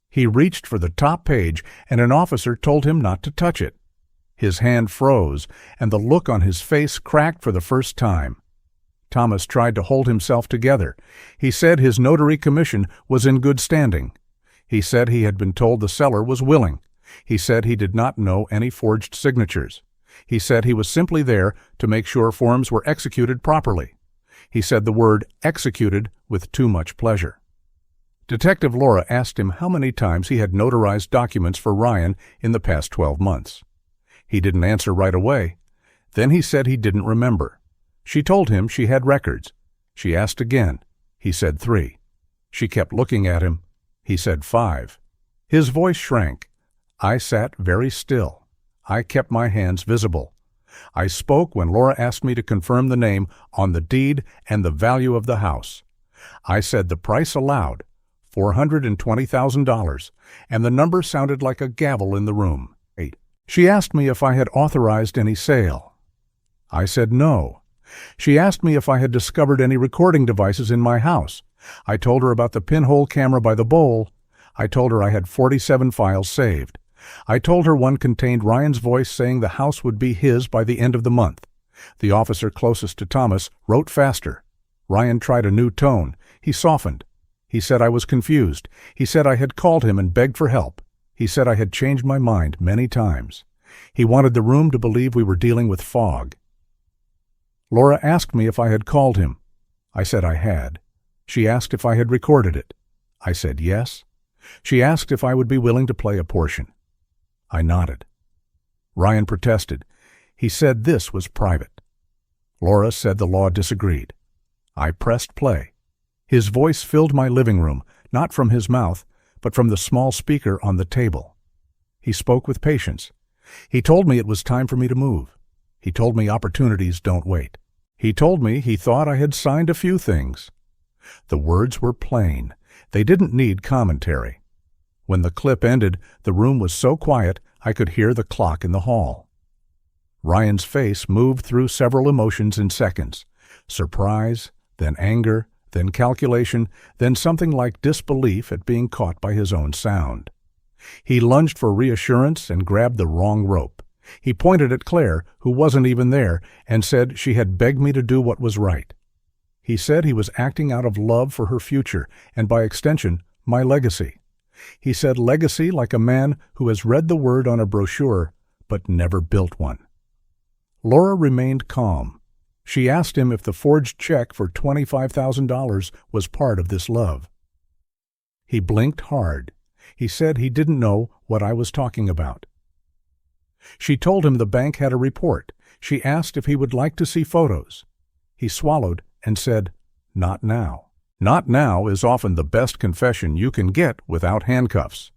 He reached for the top page, and an officer told him not to touch it. His hand froze, and the look on his face cracked for the first time. Thomas tried to hold himself together. He said his notary commission was in good standing. He said he had been told the seller was willing. He said he did not know any forged signatures. He said he was simply there to make sure forms were executed properly. He said the word executed with too much pleasure. Detective Laura asked him how many times he had notarized documents for Ryan in the past 12 months. He didn't answer right away. Then he said he didn't remember. She told him she had records. She asked again. He said 3. She kept looking at him. He said 5. His voice shrank. I sat very still. I kept my hands visible. I spoke when Laura asked me to confirm the name on the deed and the value of the house. I said the price allowed, $420,000, and the number sounded like a gavel in the room. 8. She asked me if I had authorized any sale. I said no. She asked me if I had discovered any recording devices in my house. I told her about the pinhole camera by the bowl. I told her I had 47 files saved. I told her one contained Ryan's voice saying the house would be his by the end of the month. The officer closest to Thomas wrote faster. Ryan tried a new tone. He softened. He said I was confused. He said I had called him and begged for help. He said I had changed my mind many times. He wanted the room to believe we were dealing with fog. Laura asked me if I had called him. I said I had. She asked if I had recorded it. I said yes. She asked if I would be willing to play a portion. I nodded. Ryan protested. He said this was private. Laura said the law disagreed. I pressed play. His voice filled my living room, not from his mouth, but from the small speaker on the table. He spoke with patience. He told me it was time for me to move. He told me opportunities don't wait. He told me he thought I had signed a few things. The words were plain. They didn't need commentary. When the clip ended, the room was so quiet I could hear the clock in the hall. Ryan's face moved through several emotions in seconds. Surprise, then anger, then calculation, then something like disbelief at being caught by his own sound. He lunged for reassurance and grabbed the wrong rope. He pointed at Claire, who wasn't even there, and said she had begged me to do what was right. He said he was acting out of love for her future, and by extension, my legacy. He said legacy like a man who has read the word on a brochure, but never built one. Laura remained calm. She asked him if the forged check for $25,000 was part of this love. He blinked hard. He said he didn't know what I was talking about. She told him the bank had a report. She asked if he would like to see photos. He swallowed and said, "Not now." Not now is often the best confession you can get without handcuffs.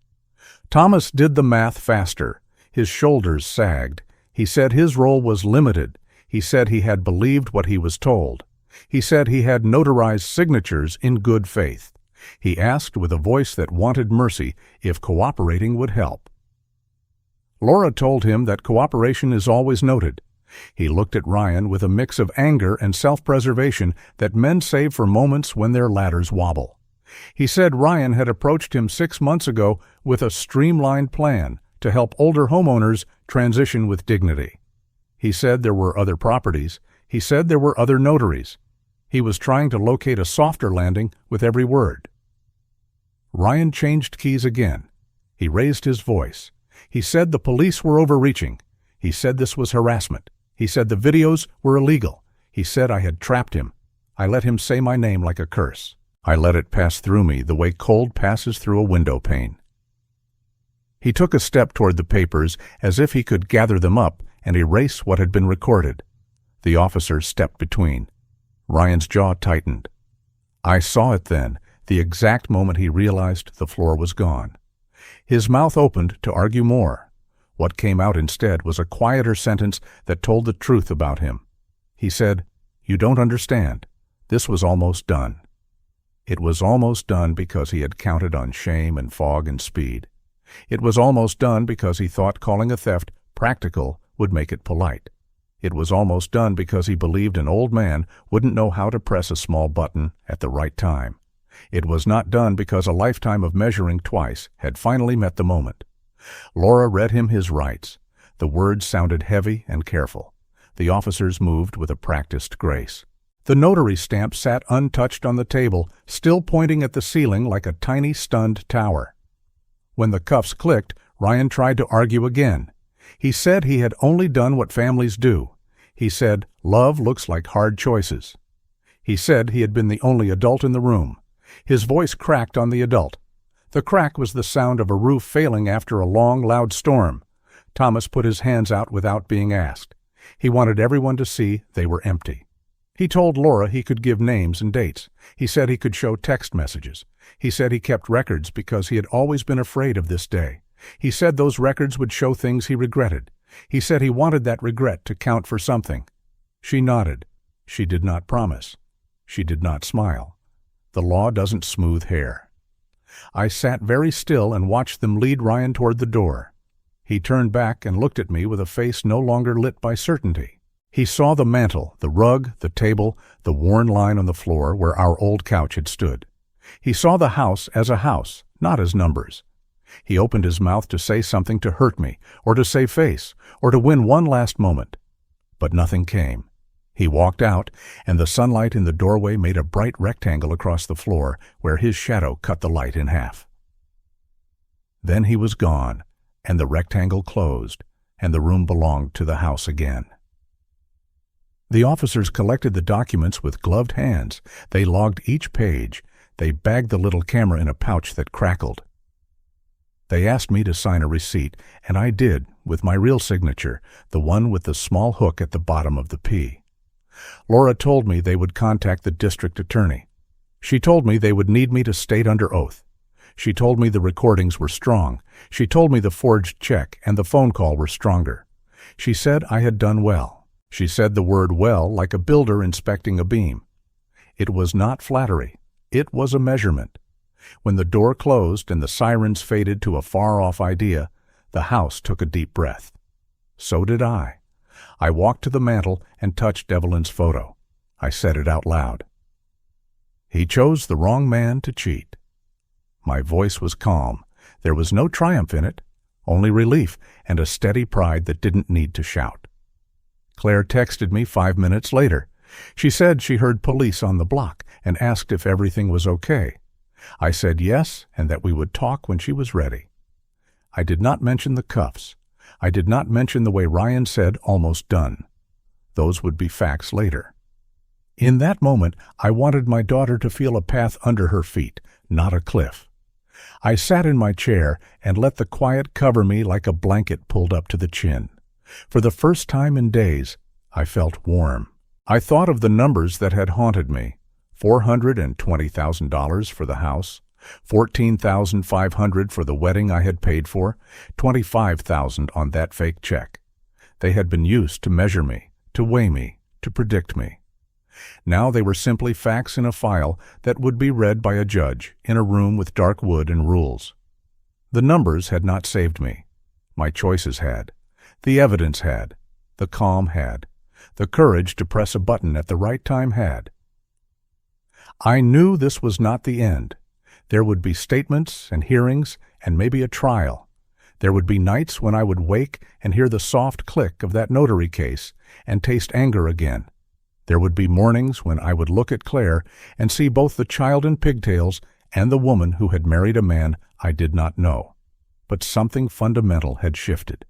Thomas did the math faster. His shoulders sagged. He said his role was limited. He said he had believed what he was told. He said he had notarized signatures in good faith. He asked with a voice that wanted mercy if cooperating would help. Laura told him that cooperation is always noted. He looked at Ryan with a mix of anger and self-preservation that men save for moments when their ladders wobble. He said Ryan had approached him 6 months ago with a streamlined plan to help older homeowners transition with dignity. He said there were other properties. He said there were other notaries. He was trying to locate a softer landing with every word. Ryan changed keys again. He raised his voice. He said the police were overreaching. He said this was harassment. He said the videos were illegal. He said I had trapped him. I let him say my name like a curse. I let it pass through me the way cold passes through a window pane. He took a step toward the papers as if he could gather them up and erase what had been recorded. The officer stepped between. Ryan's jaw tightened. I saw it then, the exact moment he realized the floor was gone. His mouth opened to argue more. What came out instead was a quieter sentence that told the truth about him. He said, "You don't understand. This was almost done." It was almost done because he had counted on shame and fog and speed. It was almost done because he thought calling a theft practical would make it polite. It was almost done because he believed an old man wouldn't know how to press a small button at the right time. It was not done because a lifetime of measuring twice had finally met the moment. Laura read him his rights. The words sounded heavy and careful. The officers moved with a practiced grace. The notary stamp sat untouched on the table, still pointing at the ceiling like a tiny stunned tower. When the cuffs clicked, Ryan tried to argue again. He said he had only done what families do. He said love looks like hard choices. He said he had been the only adult in the room. His voice cracked on the adult. The crack was the sound of a roof failing after a long, loud storm. Thomas put his hands out without being asked. He wanted everyone to see they were empty. He told Laura he could give names and dates. He said he could show text messages. He said he kept records because he had always been afraid of this day. He said those records would show things he regretted. He said he wanted that regret to count for something. She nodded. She did not promise. She did not smile. The law doesn't smooth hair. I sat very still and watched them lead Ryan toward the door. He turned back and looked at me with a face no longer lit by certainty. He saw the mantel, the rug, the table, the worn line on the floor where our old couch had stood. He saw the house as a house, not as numbers. He opened his mouth to say something to hurt me, or to save face, or to win one last moment. But nothing came. He walked out, and the sunlight in the doorway made a bright rectangle across the floor where his shadow cut the light in half. Then he was gone, and the rectangle closed, and the room belonged to the house again. The officers collected the documents with gloved hands. They logged each page. They bagged the little camera in a pouch that crackled. They asked me to sign a receipt, and I did, with my real signature, the one with the small hook at the bottom of the P. Laura told me they would contact the district attorney. She told me they would need me to state under oath. She told me the recordings were strong. She told me the forged check and the phone call were stronger. She said I had done well. She said the word well like a builder inspecting a beam. It was not flattery. It was a measurement. When the door closed and the sirens faded to a far-off idea, the house took a deep breath. So did I. I walked to the mantel and touched Evelyn's photo. I said it out loud. He chose the wrong man to cheat. My voice was calm. There was no triumph in it, only relief and a steady pride that didn't need to shout. Claire texted me 5 minutes later. She said she heard police on the block and asked if everything was okay. I said yes, and that we would talk when she was ready. I did not mention the cuffs. I did not mention the way Ryan said almost done. Those would be facts later. In that moment, I wanted my daughter to feel a path under her feet, not a cliff. I sat in my chair and let the quiet cover me like a blanket pulled up to the chin. For the first time in days, I felt warm. I thought of the numbers that had haunted me. $420,000 for the house, $14,500 for the wedding I had paid for, $25,000 on that fake check. They had been used to measure me, to weigh me, to predict me. Now they were simply facts in a file that would be read by a judge in a room with dark wood and rules. The numbers had not saved me. My choices had. The evidence had. The calm had. The courage to press a button at the right time had. I knew this was not the end. There would be statements and hearings and maybe a trial. There would be nights when I would wake and hear the soft click of that notary case and taste anger again. There would be mornings when I would look at Claire and see both the child in pigtails and the woman who had married a man I did not know. But something fundamental had shifted.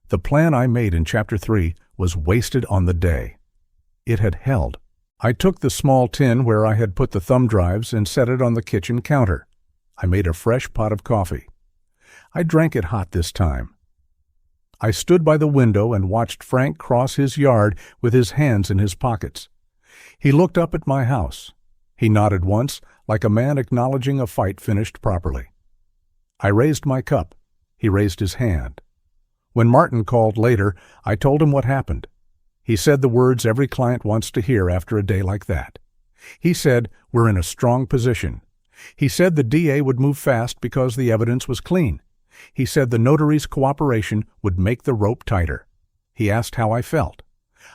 The plan I made in Chapter 3 was wasted on the day. It had held. I took the small tin where I had put the thumb drives and set it on the kitchen counter. I made a fresh pot of coffee. I drank it hot this time. I stood by the window and watched Frank cross his yard with his hands in his pockets. He looked up at my house. He nodded once, like a man acknowledging a fight finished properly. I raised my cup. He raised his hand. When Martin called later, I told him what happened. He said the words every client wants to hear after a day like that. He said, "We're in a strong position." He said the DA would move fast because the evidence was clean. He said the notary's cooperation would make the rope tighter. He asked how I felt.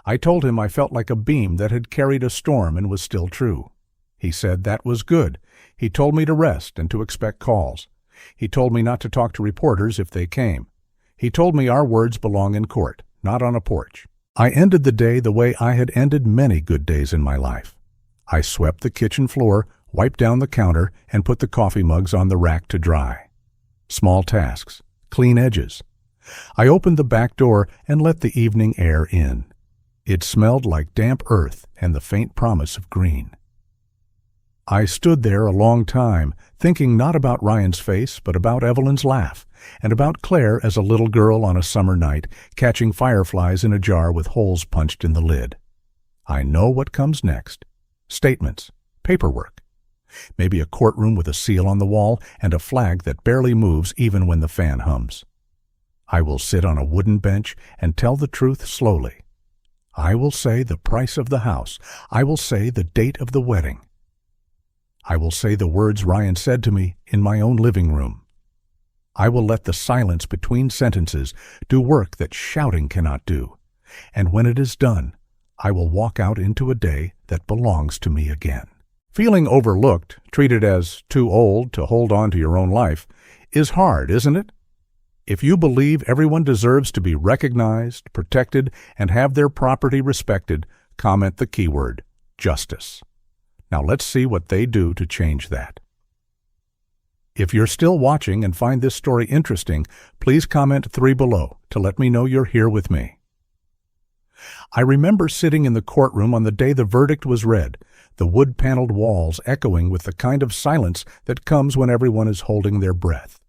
I told him I felt like a beam that had carried a storm and was still true. He said that was good. He told me to rest and to expect calls. He told me not to talk to reporters if they came. He told me our words belong in court, not on a porch. I ended the day the way I had ended many good days in my life. I swept the kitchen floor, wiped down the counter, and put the coffee mugs on the rack to dry. Small tasks, clean edges. I opened the back door and let the evening air in. It smelled like damp earth and the faint promise of green. I stood there a long time, thinking not about Ryan's face, but about Evelyn's laugh, and about Claire as a little girl on a summer night, catching fireflies in a jar with holes punched in the lid. I know what comes next. Statements, paperwork. Maybe a courtroom with a seal on the wall and a flag that barely moves even when the fan hums. I will sit on a wooden bench and tell the truth slowly. I will say the price of the house. I will say the date of the wedding. I will say the words Ryan said to me in my own living room. I will let the silence between sentences do work that shouting cannot do. And when it is done, I will walk out into a day that belongs to me again. Feeling overlooked, treated as too old to hold on to your own life, is hard, isn't it? If you believe everyone deserves to be recognized, protected, and have their property respected, comment the keyword, justice. Now let's see what they do to change that. If you're still watching and find this story interesting, please comment 3 below to let me know you're here with me. I remember sitting in the courtroom on the day the verdict was read, the wood-paneled walls echoing with the kind of silence that comes when everyone is holding their breath.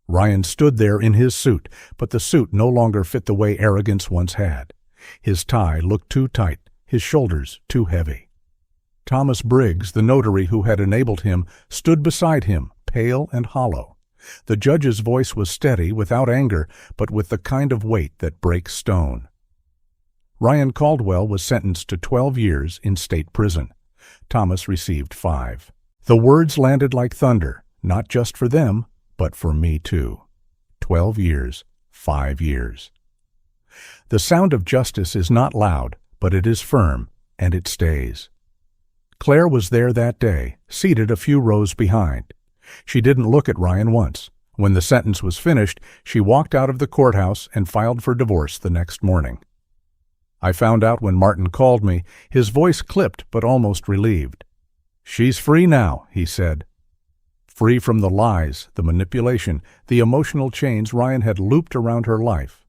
Ryan stood there in his suit, but the suit no longer fit the way arrogance once had. His tie looked too tight, his shoulders too heavy. Thomas Briggs, the notary who had enabled him, stood beside him, pale and hollow. The judge's voice was steady, without anger, but with the kind of weight that breaks stone. Ryan Caldwell was sentenced to 12 years in state prison. Thomas received 5. The words landed like thunder, not just for them, but for me too. 12 years, 5 years. The sound of justice is not loud, but it is firm, and it stays. Claire was there that day, seated a few rows behind. She didn't look at Ryan once. When the sentence was finished, she walked out of the courthouse and filed for divorce the next morning. I found out when Martin called me, his voice clipped but almost relieved. "She's free now," he said. Free from the lies, the manipulation, the emotional chains Ryan had looped around her life.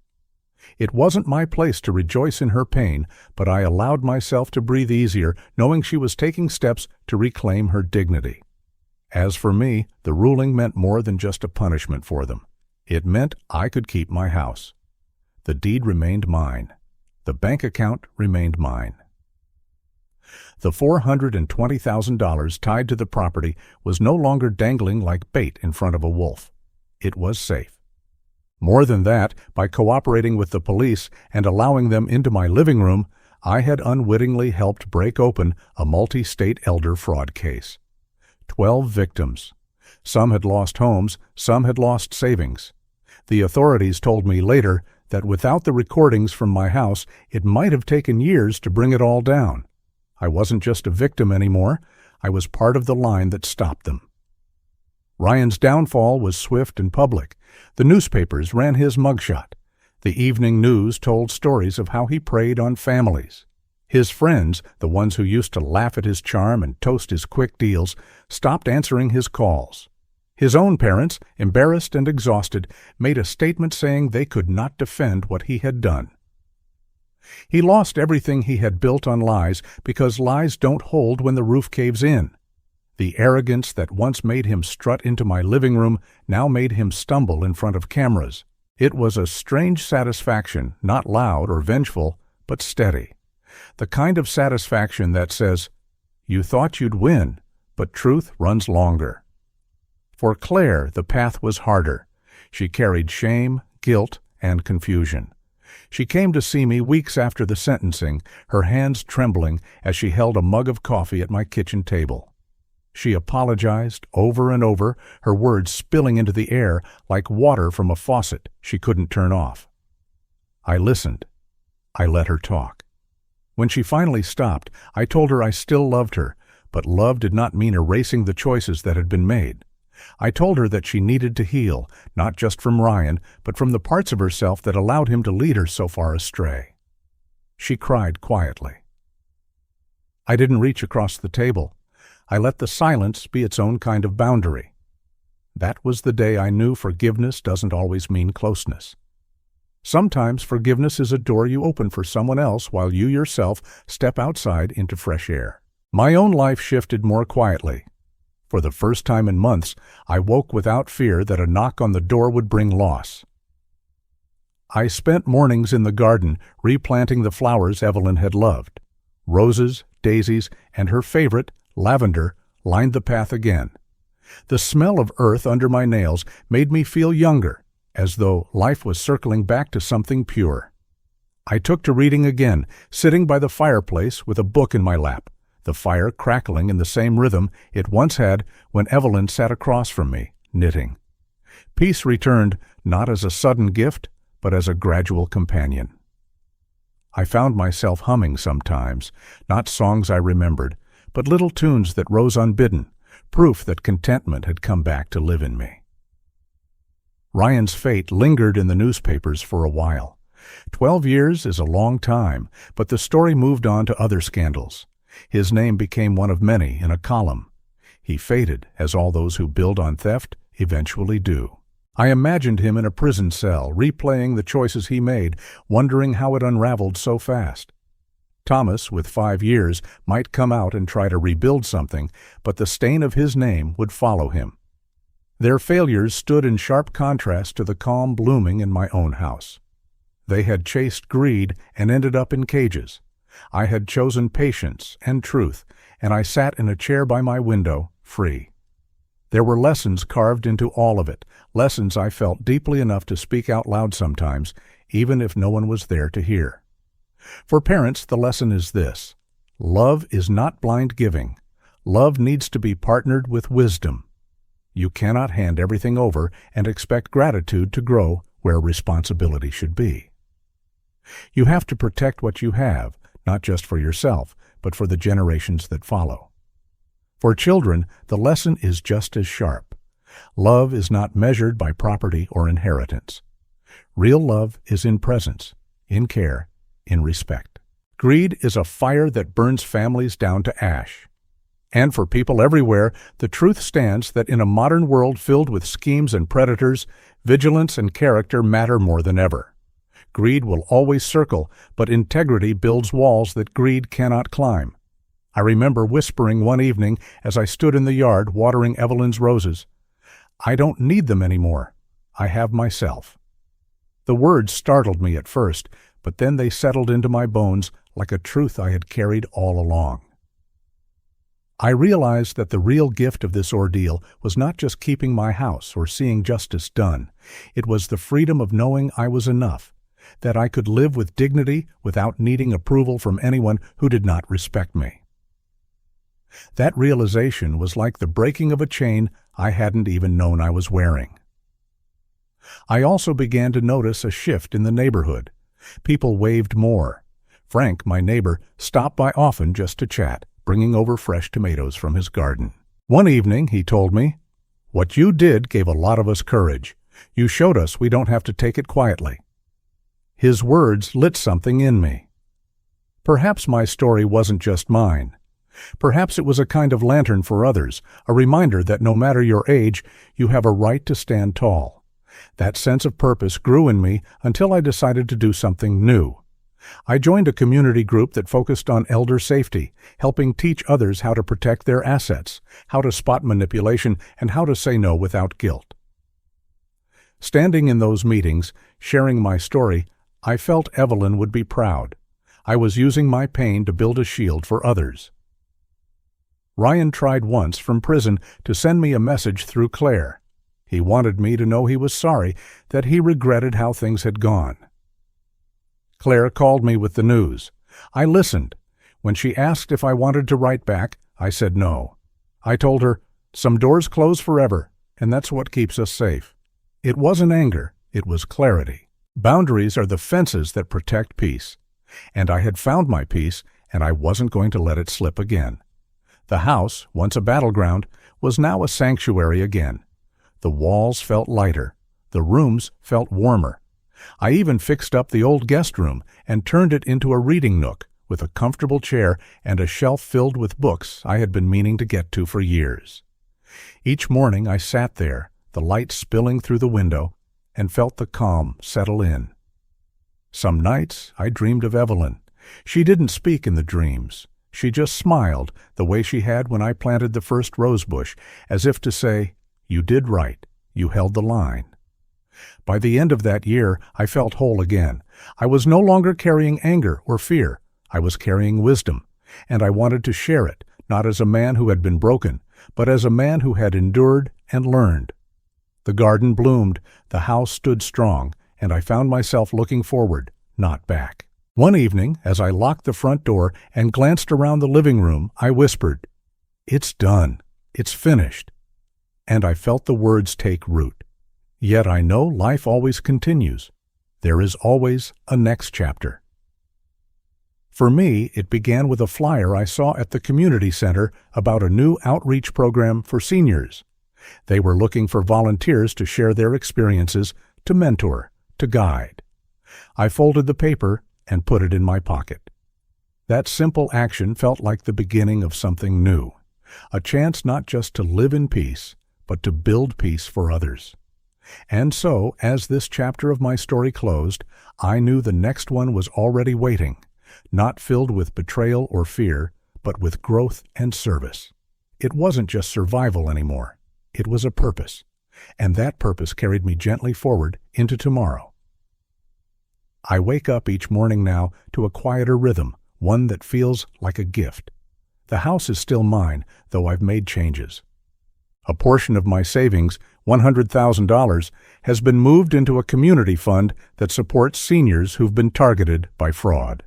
It wasn't my place to rejoice in her pain, but I allowed myself to breathe easier, knowing she was taking steps to reclaim her dignity. As for me, the ruling meant more than just a punishment for them. It meant I could keep my house. The deed remained mine. The bank account remained mine. The $420,000 tied to the property was no longer dangling like bait in front of a wolf. It was safe. More than that, by cooperating with the police and allowing them into my living room, I had unwittingly helped break open a multi-state elder fraud case. 12 victims. Some had lost homes, some had lost savings. The authorities told me later that without the recordings from my house, it might have taken years to bring it all down. I wasn't just a victim anymore. I was part of the line that stopped them. Ryan's downfall was swift and public. The newspapers ran his mugshot. The evening news told stories of how he preyed on families. His friends, the ones who used to laugh at his charm and toast his quick deals, stopped answering his calls. His own parents, embarrassed and exhausted, made a statement saying they could not defend what he had done. He lost everything he had built on lies because lies don't hold when the roof caves in. The arrogance that once made him strut into my living room now made him stumble in front of cameras. It was a strange satisfaction, not loud or vengeful, but steady. The kind of satisfaction that says, "You thought you'd win, but truth runs longer." For Claire, the path was harder. She carried shame, guilt, and confusion. She came to see me weeks after the sentencing, her hands trembling as she held a mug of coffee at my kitchen table. She apologized over and over, her words spilling into the air like water from a faucet she couldn't turn off. I listened. I let her talk. When she finally stopped, I told her I still loved her, but love did not mean erasing the choices that had been made. I told her that she needed to heal, not just from Ryan, but from the parts of herself that allowed him to lead her so far astray. She cried quietly. I didn't reach across the table. I let the silence be its own kind of boundary. That was the day I knew forgiveness doesn't always mean closeness. Sometimes forgiveness is a door you open for someone else while you yourself step outside into fresh air. My own life shifted more quietly. For the first time in months, I woke without fear that a knock on the door would bring loss. I spent mornings in the garden replanting the flowers Evelyn had loved. Roses, daisies, and her favorite, lavender, lined the path again. The smell of earth under my nails made me feel younger, as though life was circling back to something pure. I took to reading again, sitting by the fireplace with a book in my lap, the fire crackling in the same rhythm it once had when Evelyn sat across from me, knitting. Peace returned not as a sudden gift, but as a gradual companion. I found myself humming sometimes, not songs I remembered, but little tunes that rose unbidden, proof that contentment had come back to live in me. Ryan's fate lingered in the newspapers for a while. 12 years is a long time, but the story moved on to other scandals. His name became one of many in a column. He faded, as all those who build on theft eventually do. I imagined him in a prison cell, replaying the choices he made, wondering how it unraveled so fast. Thomas, with 5 years, might come out and try to rebuild something, but the stain of his name would follow him. Their failures stood in sharp contrast to the calm blooming in my own house. They had chased greed and ended up in cages. I had chosen patience and truth, and I sat in a chair by my window, free. There were lessons carved into all of it, lessons I felt deeply enough to speak out loud sometimes, even if no one was there to hear. For parents, the lesson is this: love is not blind giving. Love needs to be partnered with wisdom. You cannot hand everything over and expect gratitude to grow where responsibility should be. You have to protect what you have, not just for yourself, but for the generations that follow. For children, the lesson is just as sharp. Love is not measured by property or inheritance. Real love is in presence, in care, in respect. Greed is a fire that burns families down to ash. And for people everywhere, the truth stands that in a modern world filled with schemes and predators, vigilance and character matter more than ever. Greed will always circle, but integrity builds walls that greed cannot climb. I remember whispering one evening as I stood in the yard watering Evelyn's roses, "I don't need them anymore. I have myself." The words startled me at first, but then they settled into my bones like a truth I had carried all along. I realized that the real gift of this ordeal was not just keeping my house or seeing justice done. It was the freedom of knowing I was enough, that I could live with dignity without needing approval from anyone who did not respect me. That realization was like the breaking of a chain I hadn't even known I was wearing. I also began to notice a shift in the neighborhood. People waved more. Frank, my neighbor, stopped by often just to chat, bringing over fresh tomatoes from his garden. One evening, he told me, "What you did gave a lot of us courage. You showed us we don't have to take it quietly." His words lit something in me. Perhaps my story wasn't just mine. Perhaps it was a kind of lantern for others, a reminder that no matter your age, you have a right to stand tall. That sense of purpose grew in me until I decided to do something new. I joined a community group that focused on elder safety, helping teach others how to protect their assets, how to spot manipulation, and how to say no without guilt. Standing in those meetings, sharing my story, I felt Evelyn would be proud. I was using my pain to build a shield for others. Ryan tried once from prison to send me a message through Claire. He wanted me to know he was sorry, that he regretted how things had gone. Claire called me with the news. I listened. When she asked if I wanted to write back, I said no. I told her, "Some doors close forever, and that's what keeps us safe." It wasn't anger, it was clarity. Boundaries are the fences that protect peace. And I had found my peace, and I wasn't going to let it slip again. The house, once a battleground, was now a sanctuary again. The walls felt lighter. The rooms felt warmer. I even fixed up the old guest room and turned it into a reading nook with a comfortable chair and a shelf filled with books I had been meaning to get to for years. Each morning I sat there, the light spilling through the window, and felt the calm settle in. Some nights I dreamed of Evelyn. She didn't speak in the dreams. She just smiled the way she had when I planted the first rosebush, as if to say, "You did right. You held the line." By the end of that year, I felt whole again. I was no longer carrying anger or fear. I was carrying wisdom, and I wanted to share it, not as a man who had been broken, but as a man who had endured and learned. The garden bloomed, the house stood strong, and I found myself looking forward, not back. One evening, as I locked the front door and glanced around the living room, I whispered, "It's done. It's finished." And I felt the words take root. Yet I know life always continues. There is always a next chapter. For me, it began with a flyer I saw at the community center about a new outreach program for seniors. They were looking for volunteers to share their experiences, to mentor, to guide. I folded the paper and put it in my pocket. That simple action felt like the beginning of something new, a chance not just to live in peace, but to build peace for others. And so, as this chapter of my story closed, I knew the next one was already waiting, not filled with betrayal or fear, but with growth and service. It wasn't just survival anymore. It was a purpose, and that purpose carried me gently forward into tomorrow. I wake up each morning now to a quieter rhythm, one that feels like a gift. The house is still mine, though I've made changes. A portion of my savings, $100,000, has been moved into a community fund that supports seniors who've been targeted by fraud.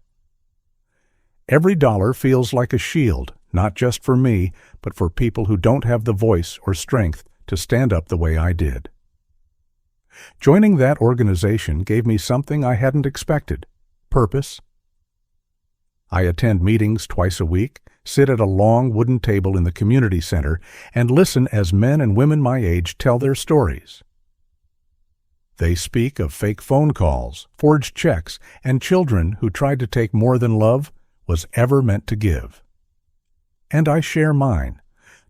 Every dollar feels like a shield, not just for me, but for people who don't have the voice or strength to stand up the way I did. Joining that organization gave me something I hadn't expected: purpose. I attend meetings twice a week, sit at a long wooden table in the community center, and listen as men and women my age tell their stories. They speak of fake phone calls, forged checks, and children who tried to take more than love was ever meant to give. And I share mine,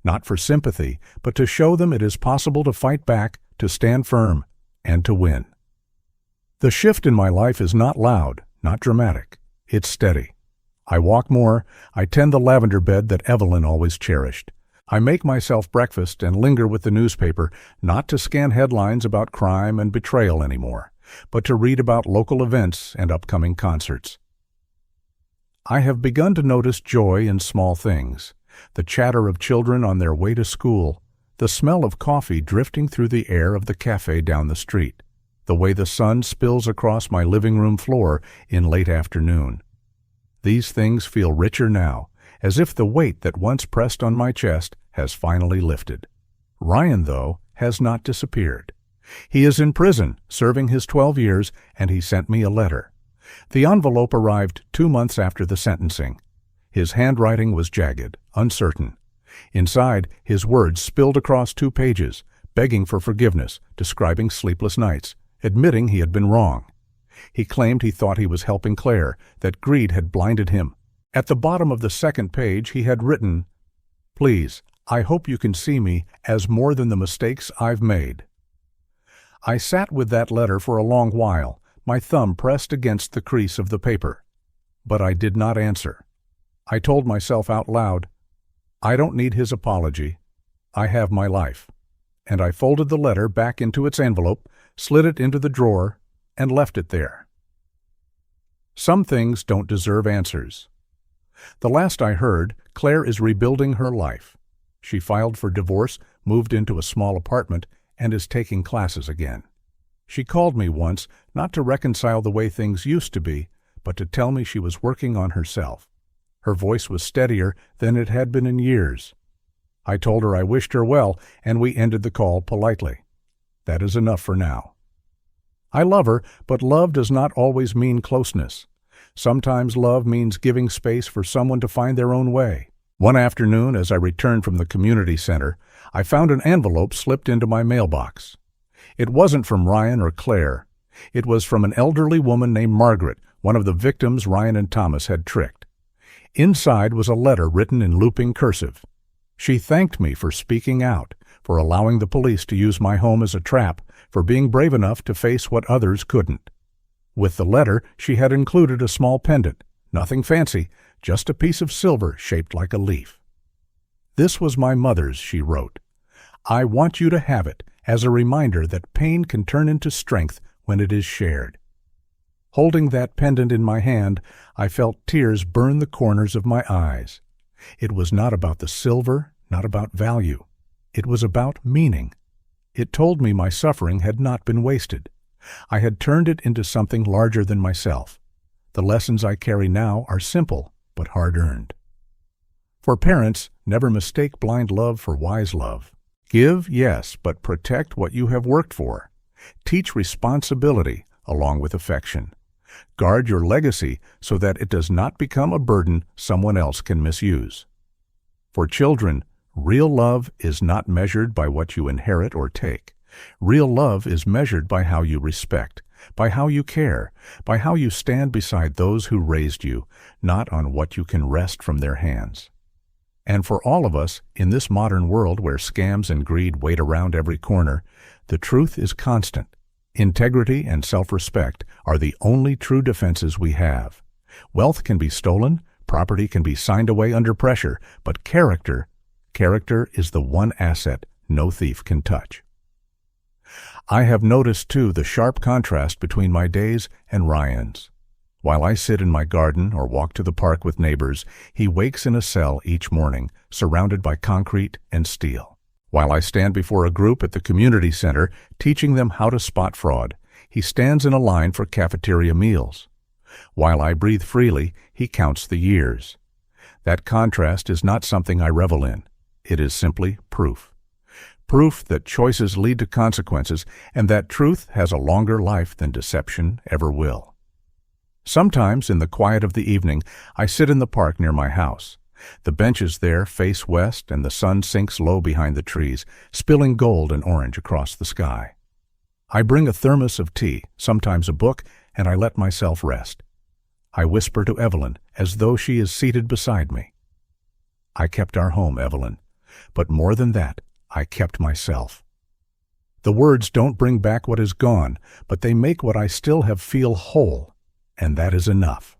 not for sympathy, but to show them it is possible to fight back, to stand firm, and to win. The shift in my life is not loud, not dramatic. It's steady. I walk more, I tend the lavender bed that Evelyn always cherished. I make myself breakfast and linger with the newspaper, not to scan headlines about crime and betrayal anymore, but to read about local events and upcoming concerts. I have begun to notice joy in small things: the chatter of children on their way to school, the smell of coffee drifting through the air of the cafe down the street, the way the sun spills across my living room floor in late afternoon. These things feel richer now, as if the weight that once pressed on my chest has finally lifted. Ryan, though, has not disappeared. He is in prison, serving his 12 years, and he sent me a letter. The envelope arrived 2 months after the sentencing. His handwriting was jagged, uncertain. Inside, his words spilled across 2 pages, begging for forgiveness, describing sleepless nights, admitting he had been wrong. He claimed he thought he was helping Claire, that greed had blinded him. At the bottom of the 2nd page he had written, "Please, I hope you can see me as more than the mistakes I've made." I sat with that letter for a long while, my thumb pressed against the crease of the paper. But I did not answer. I told myself out loud, I don't need his apology. I have my life. And I folded the letter back into its envelope, slid it into the drawer, and left it there. Some things don't deserve answers. The last I heard, Claire is rebuilding her life. She filed for divorce, moved into a small apartment, and is taking classes again. She called me once, not to reconcile the way things used to be, but to tell me she was working on herself. Her voice was steadier than it had been in years. I told her I wished her well, and we ended the call politely. That is enough for now. I love her, but love does not always mean closeness. Sometimes love means giving space for someone to find their own way. One afternoon, as I returned from the community center, I found an envelope slipped into my mailbox. It wasn't from Ryan or Claire. It was from an elderly woman named Margaret, one of the victims Ryan and Thomas had tricked. Inside was a letter written in looping cursive. She thanked me for speaking out, for allowing the police to use my home as a trap, for being brave enough to face what others couldn't. With the letter, she had included a small pendant, nothing fancy, just a piece of silver shaped like a leaf. "This was my mother's," she wrote. "I want you to have it as a reminder that pain can turn into strength when it is shared." Holding that pendant in my hand, I felt tears burn the corners of my eyes. It was not about the silver, not about value. It was about meaning. It told me my suffering had not been wasted. I had turned it into something larger than myself. The lessons I carry now are simple, but hard-earned. For parents, never mistake blind love for wise love. Give, yes, but protect what you have worked for. Teach responsibility along with affection. Guard your legacy so that it does not become a burden someone else can misuse. For children, real love is not measured by what you inherit or take. Real love is measured by how you respect, by how you care, by how you stand beside those who raised you, not on what you can wrest from their hands. And for all of us, in this modern world where scams and greed wait around every corner, the truth is constant. Integrity and self-respect are the only true defenses we have. Wealth can be stolen, property can be signed away under pressure, but character is the one asset no thief can touch. I have noticed, too, the sharp contrast between my days and Ryan's. While I sit in my garden or walk to the park with neighbors, he wakes in a cell each morning, surrounded by concrete and steel. While I stand before a group at the community center, teaching them how to spot fraud, he stands in a line for cafeteria meals. While I breathe freely, he counts the years. That contrast is not something I revel in. It is simply proof. Proof that choices lead to consequences and that truth has a longer life than deception ever will. Sometimes, in the quiet of the evening, I sit in the park near my house. The benches there face west and the sun sinks low behind the trees, spilling gold and orange across the sky. I bring a thermos of tea, sometimes a book, and I let myself rest. I whisper to Evelyn as though she is seated beside me. I kept our home, Evelyn, but more than that, I kept myself. The words don't bring back what is gone, but they make what I still have feel whole, and that is enough.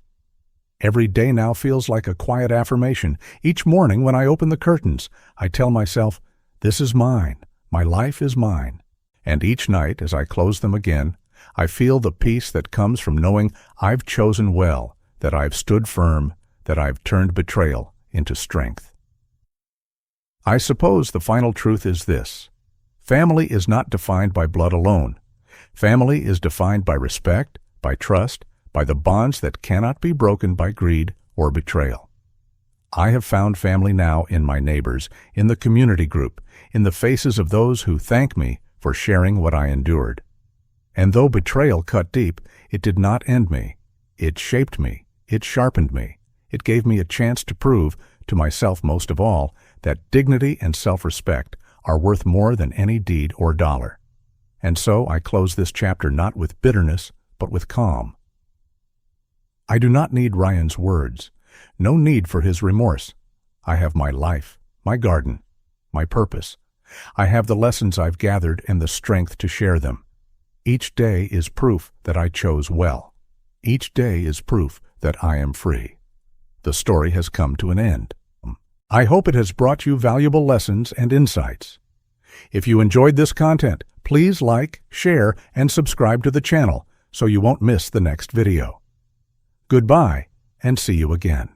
Every day now feels like a quiet affirmation. Each morning when I open the curtains, I tell myself, this is mine, my life is mine. And each night, as I close them again, I feel the peace that comes from knowing I've chosen well, that I've stood firm, that I've turned betrayal into strength. I suppose the final truth is this: family is not defined by blood alone. Family is defined by respect, by trust, by the bonds that cannot be broken by greed or betrayal. I have found family now in my neighbors, in the community group, in the faces of those who thank me for sharing what I endured. And though betrayal cut deep, it did not end me. It shaped me. It sharpened me. It gave me a chance to prove, to myself most of all, that dignity and self-respect are worth more than any deed or dollar. And so I close this chapter not with bitterness, but with calm. I do not need Ryan's words. No need for his remorse. I have my life, my garden, my purpose. I have the lessons I've gathered and the strength to share them. Each day is proof that I chose well. Each day is proof that I am free. The story has come to an end. I hope it has brought you valuable lessons and insights. If you enjoyed this content, please like, share, and subscribe to the channel so you won't miss the next video. Goodbye, and see you again.